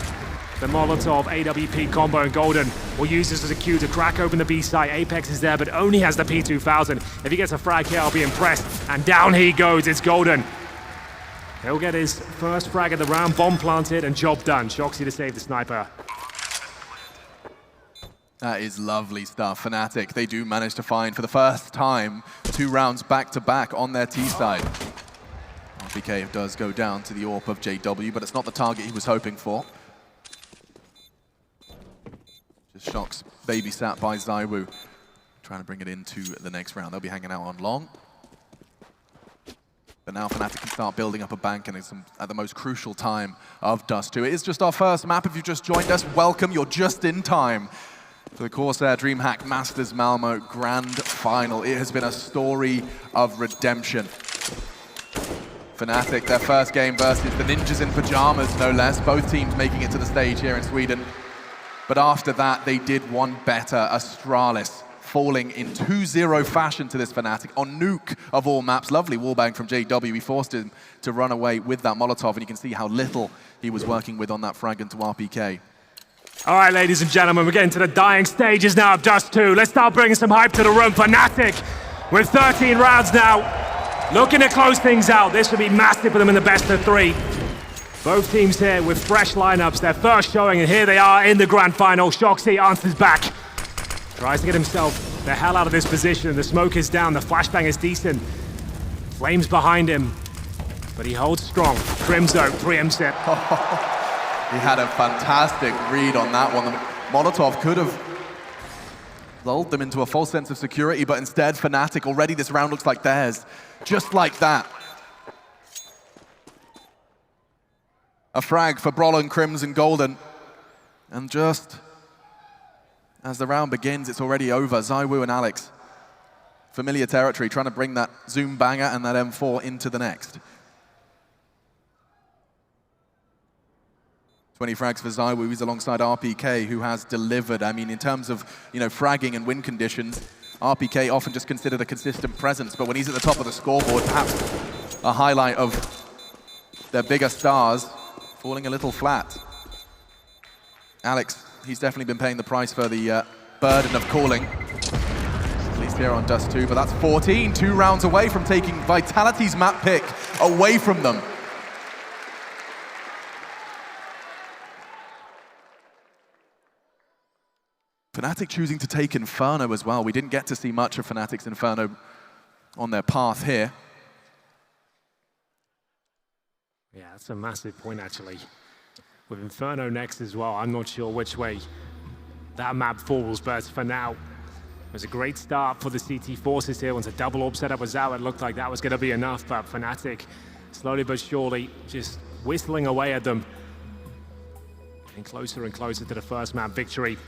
the Molotov AWP combo, and Golden will use this as a cue to crack open the B site. Apex is there, but only has the P2000. If he gets a frag here, I'll be impressed. And down he goes, it's Golden. He'll get his first frag of the round, bomb planted, and job done. shox to save the sniper. That is lovely stuff. fnatic, they do manage to find, for the first time, 2 rounds back-to-back on their T side. RPK does go down to the AWP of JW, but it's not the target he was hoping for. Just shox babysat by ZywOo, trying to bring it into the next round. They'll be hanging out on long. But now fnatic can start building up a bank, and it's at the most crucial time of Dust2. It is just our first map. If you've just joined us, welcome. You're just in time for the Corsair DreamHack Masters Malmo Grand Final. It has been a story of redemption. fnatic, their first game versus the Ninjas in Pajamas, no less. Both teams making it to the stage here in Sweden. But after that, they did one better. Astralis falling in 2-0 fashion to this fnatic on Nuke of all maps. Lovely wallbang from JW. He forced him to run away with that Molotov, and you can see how little he was working with on that frag into RPK. All right, ladies and gentlemen, we're getting to the dying stages now of Dust2. Let's start bringing some hype to the room. fnatic, with 13 rounds now, looking to close things out. This would be massive for them in the best of 3. Both teams here with fresh lineups, their first showing, and here they are in the grand final. shox answers back, tries to get himself the hell out of this position. The smoke is down, the flashbang is decent. Flames behind him, but he holds strong. KRIMZ preempts it. He had a fantastic read on that one. The Molotov could have lulled them into a false sense of security, but instead fnatic, already this round looks like theirs. Just like that. A frag for Brollan, KRIMZ, and Golden. And just as the round begins, it's already over. ZywOo and Alex, familiar territory, trying to bring that Zoom banger and that M4 into the next. 20 frags for ZywOo. He's alongside RPK, who has delivered. I mean, in terms of fragging and win conditions, RPK often just considered a consistent presence, but when he's at the top of the scoreboard, perhaps a highlight of their bigger stars, falling a little flat. Alex, he's definitely been paying the price for the burden of calling, at least here on Dust2, but that's 14, 2 rounds away from taking Vitality's map pick away from them. fnatic choosing to take Inferno as well. We didn't get to see much of fnatic's Inferno on their path here. Yeah, that's a massive point, actually. With Inferno next as well, I'm not sure which way that map falls, but for now, it was a great start for the CT forces here. Once a double AWP setup was out, it looked like that was going to be enough, but fnatic, slowly but surely, just whistling away at them. Getting closer and closer to the first map victory.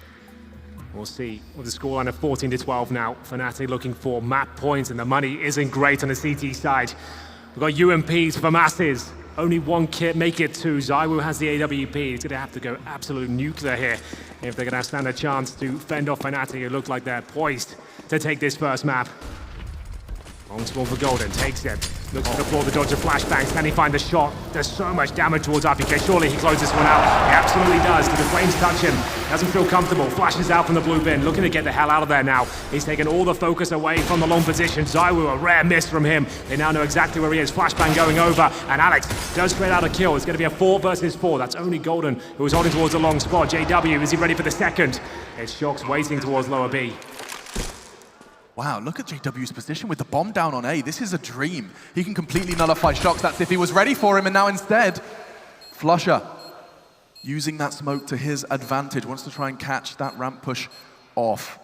We'll see with the scoreline of 14-12 now. fnatic looking for map points, and the money isn't great on the CT side. We've got UMPs for masses. Only one kit, make it 2. ZywOo has the AWP. He's going to have to go absolute nuclear here if they're going to stand a chance to fend off fnatic. It looks like they're poised to take this first map. Long spawn for Golden, takes it. Looks to deploy the dodge of flashbangs. Can he find the shot? There's so much damage towards RPK. Surely he closes this one out. He absolutely does. Do the flames touch him? Doesn't feel comfortable. Flashes out from the blue bin. Looking to get the hell out of there now. He's taken all the focus away from the long position. ZywOo, a rare miss from him. They now know exactly where he is. Flashbang going over. And Alex does trade out a kill. It's going to be a 4 versus 4. That's only Golden who was holding towards the long spot. JW, is he ready for the second? It's shox waiting towards lower B. Wow, look at JW's position with the bomb down on A. This is a dream. He can completely nullify shox. That's if he was ready for him, and now instead, flusha, using that smoke to his advantage, wants to try and catch that ramp push off.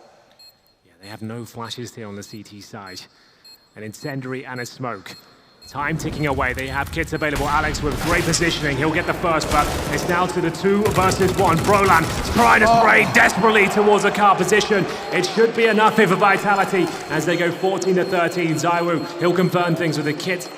Yeah, they have no flashes here on the CT side. An incendiary and a smoke. Time ticking away. They have kits available. Alex with great positioning. He'll get the first, but it's now to the 2 versus 1. Brollan trying to spray desperately towards a car position. It should be enough here for Vitality as they go 14-13. ZywOo, he'll confirm things with the kit.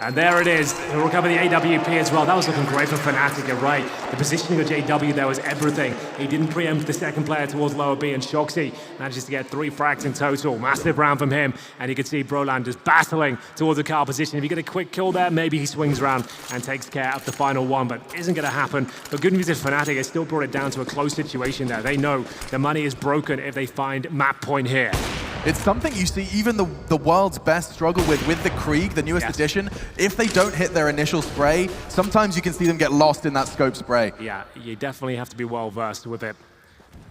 And there it is. He'll recover the AWP as well. That was looking great for fnatic, you're right. The positioning of JW there was everything. He didn't preempt the second player towards lower B, and shoxy manages to get 3 frags in total. Massive round from him, and you can see Brollan just battling towards the car position. If you get a quick kill there, maybe he swings around and takes care of the final one, but isn't going to happen. But good news is fnatic has still brought it down to a close situation there. They know the money is broken if they find map point here. It's something you see even the world's best struggle with the Krieg, the newest edition. If they don't hit their initial spray, sometimes you can see them get lost in that scope spray. Yeah, you definitely have to be well versed with it.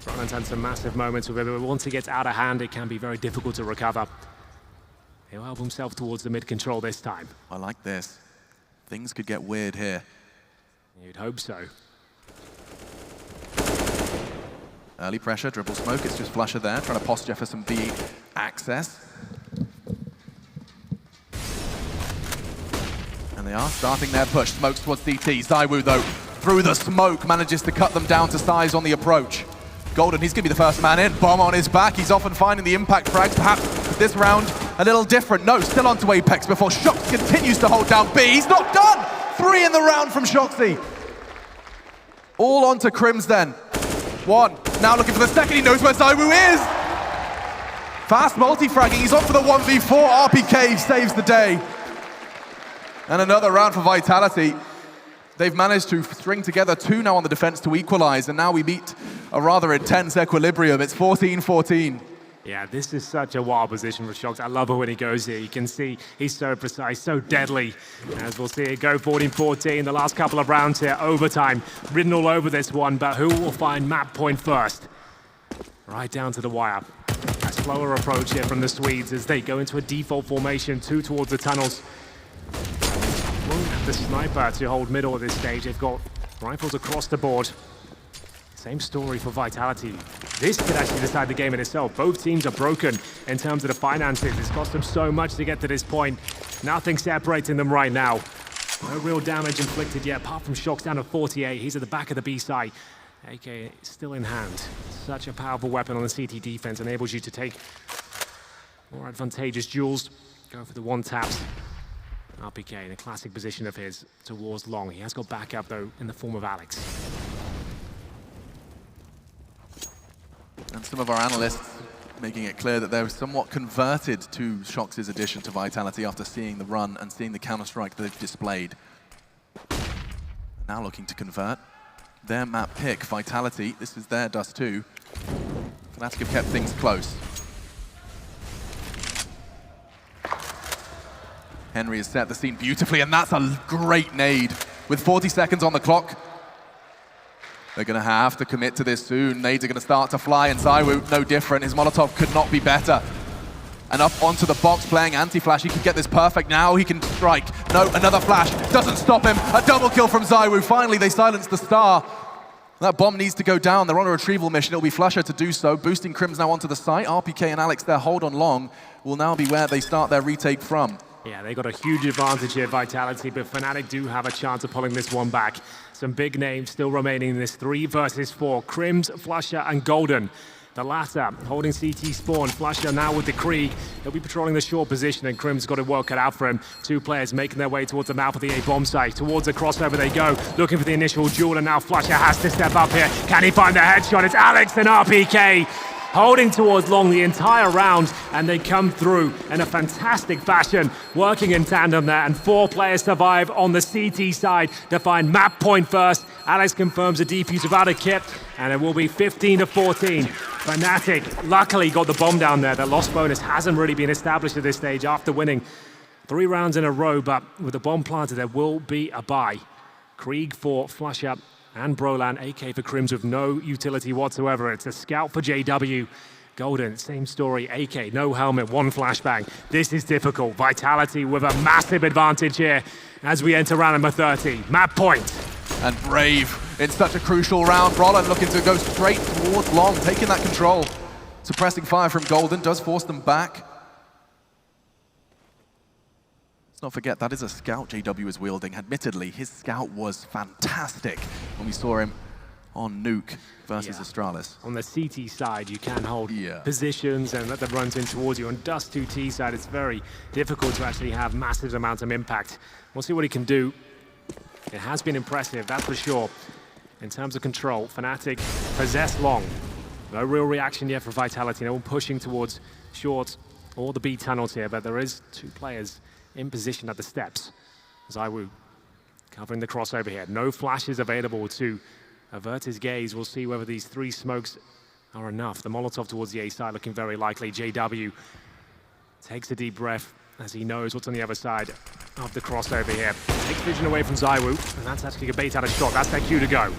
Brollan's had some massive moments with it, but once it gets out of hand, it can be very difficult to recover. He'll help himself towards the mid-control this time. I like this. Things could get weird here. You'd hope so. Early pressure, dribble smoke, it's just flusha there, trying to posture for some B access. And they are starting their push, smokes towards CT. ZywOo, though, through the smoke, manages to cut them down to size on the approach. Golden, he's going to be the first man in, bomb on his back. He's often finding the impact frags, perhaps this round a little different. No, still onto Apex before shox continues to hold down B. He's not done! 3 in the round from shoxy. All onto KRIMZ then. 1, now looking for the second, he knows where ZywOo is! Fast multi-fragging, he's on for the 1v4, RPK saves the day. And another round for Vitality. They've managed to string together 2 now on the defense to equalize, and now we meet a rather intense equilibrium. It's 14-14. Yeah, this is such a wild position for shox. I love it when he goes here. You can see he's so precise, so deadly. As we'll see it go 14-14. The last couple of rounds here, overtime, written all over this one, but who will find map point first? Right down to the wire. A slower approach here from the Swedes as they go into a default formation, 2 towards the tunnels. Won't have the sniper to hold middle at this stage. They've got rifles across the board. Same story for Vitality. This could actually decide the game in itself. Both teams are broken in terms of the finances. It's cost them so much to get to this point. Nothing separating them right now. No real damage inflicted yet, apart from shox down to 48. He's at the back of the B side. AK still in hand. Such a powerful weapon on the CT defense. Enables you to take more advantageous duels. Go for the 1-taps. RPK in a classic position of his towards long. He has got backup though in the form of Alex. And some of our analysts making it clear that they're somewhat converted to shox's addition to Vitality after seeing the run and seeing the counter-strike that they've displayed. Now looking to convert. Their map pick, Vitality, this is their Dust2. fnatic have kept things close. Henry has set the scene beautifully, and that's a great nade. With 40 seconds on the clock, they're going to have to commit to this soon. Nades are going to start to fly, and ZywOo, no different. His Molotov could not be better. And up onto the box, playing anti-flash. He can get this perfect now. He can strike. No, another flash. Doesn't stop him. A double kill from ZywOo. Finally, they silence the star. That bomb needs to go down. They're on a retrieval mission. It'll be flusha to do so. Boosting KRIMZ now onto the site. RPK and Alex, their hold on long, will now be where they start their retake from. Yeah, they got a huge advantage here, Vitality, but fnatic do have a chance of pulling this one back. Some big names still remaining in this 3 versus 4. KRIMZ, flusha, and Golden. The latter holding CT spawn. flusha now with the Krieg. He'll be patrolling the short position, and KRIMZ got to work it out for him. 2 players making their way towards the mouth of the A bomb site. Towards the crossover they go, looking for the initial duel, and now flusha has to step up here. Can he find the headshot? It's Alex and RPK. holding towards long the entire round, and they come through in a fantastic fashion, working in tandem there, and 4 players survive on the CT side to find map point first. Alex confirms the defuse without a kit, and it will be 15-14. fnatic luckily got the bomb down there. That lost bonus hasn't really been established at this stage after winning 3 rounds in a row, but with the bomb planted, there will be a buy. Krieg for flusha and Brollan, AK for KRIMZ with no utility whatsoever. It's a scout for JW. Golden, same story, AK, no helmet, 1 flashbang. This is difficult. Vitality with a massive advantage here as we enter round number 30. Map point. And Brave in such a crucial round. Brollan looking to go straight towards long, taking that control. Suppressing fire from Golden does force them back. Let's not forget, that is a scout JW is wielding. Admittedly, his scout was fantastic when we saw him on Nuke versus Astralis. On the CT side, you can hold positions and let them run in towards you. On Dust2 T side, it's very difficult to actually have massive amounts of impact. We'll see what he can do. It has been impressive, that's for sure. In terms of control, fnatic possess long. No real reaction yet for Vitality. No one pushing towards short or the B tunnels here, but there is 2 players in position at the steps. ZywOo covering the crossover here. No flashes available to avert his gaze. We'll see whether these 3 smokes are enough. The Molotov towards the A side looking very likely. JW takes a deep breath as he knows what's on the other side of the crossover here. Takes vision away from ZywOo, and that's actually a bait out of shot. That's their cue to go.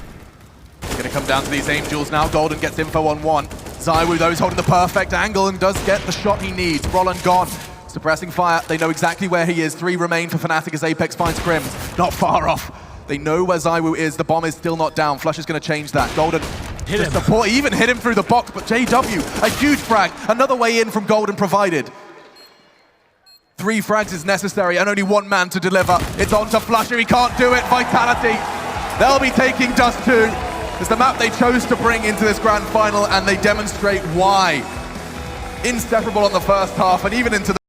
Gonna come down to these aim duels now. Golden gets info on 1. ZywOo, though, is holding the perfect angle and does get the shot he needs. Brollan gone. Suppressing fire, they know exactly where he is. 3 remain for fnatic as Apex finds KRIMZ. Not far off. They know where ZywOo is. The bomb is still not down. flusha's going to change that. Golden hit him. Support, even hit him through the box, but JW, a huge frag. Another way in from Golden provided. 3 frags is necessary and only 1 man to deliver. It's on to flusha, he can't do it. Vitality, they'll be taking Dust2. It's the map they chose to bring into this grand final, and they demonstrate why. Inseparable on the first half and even into the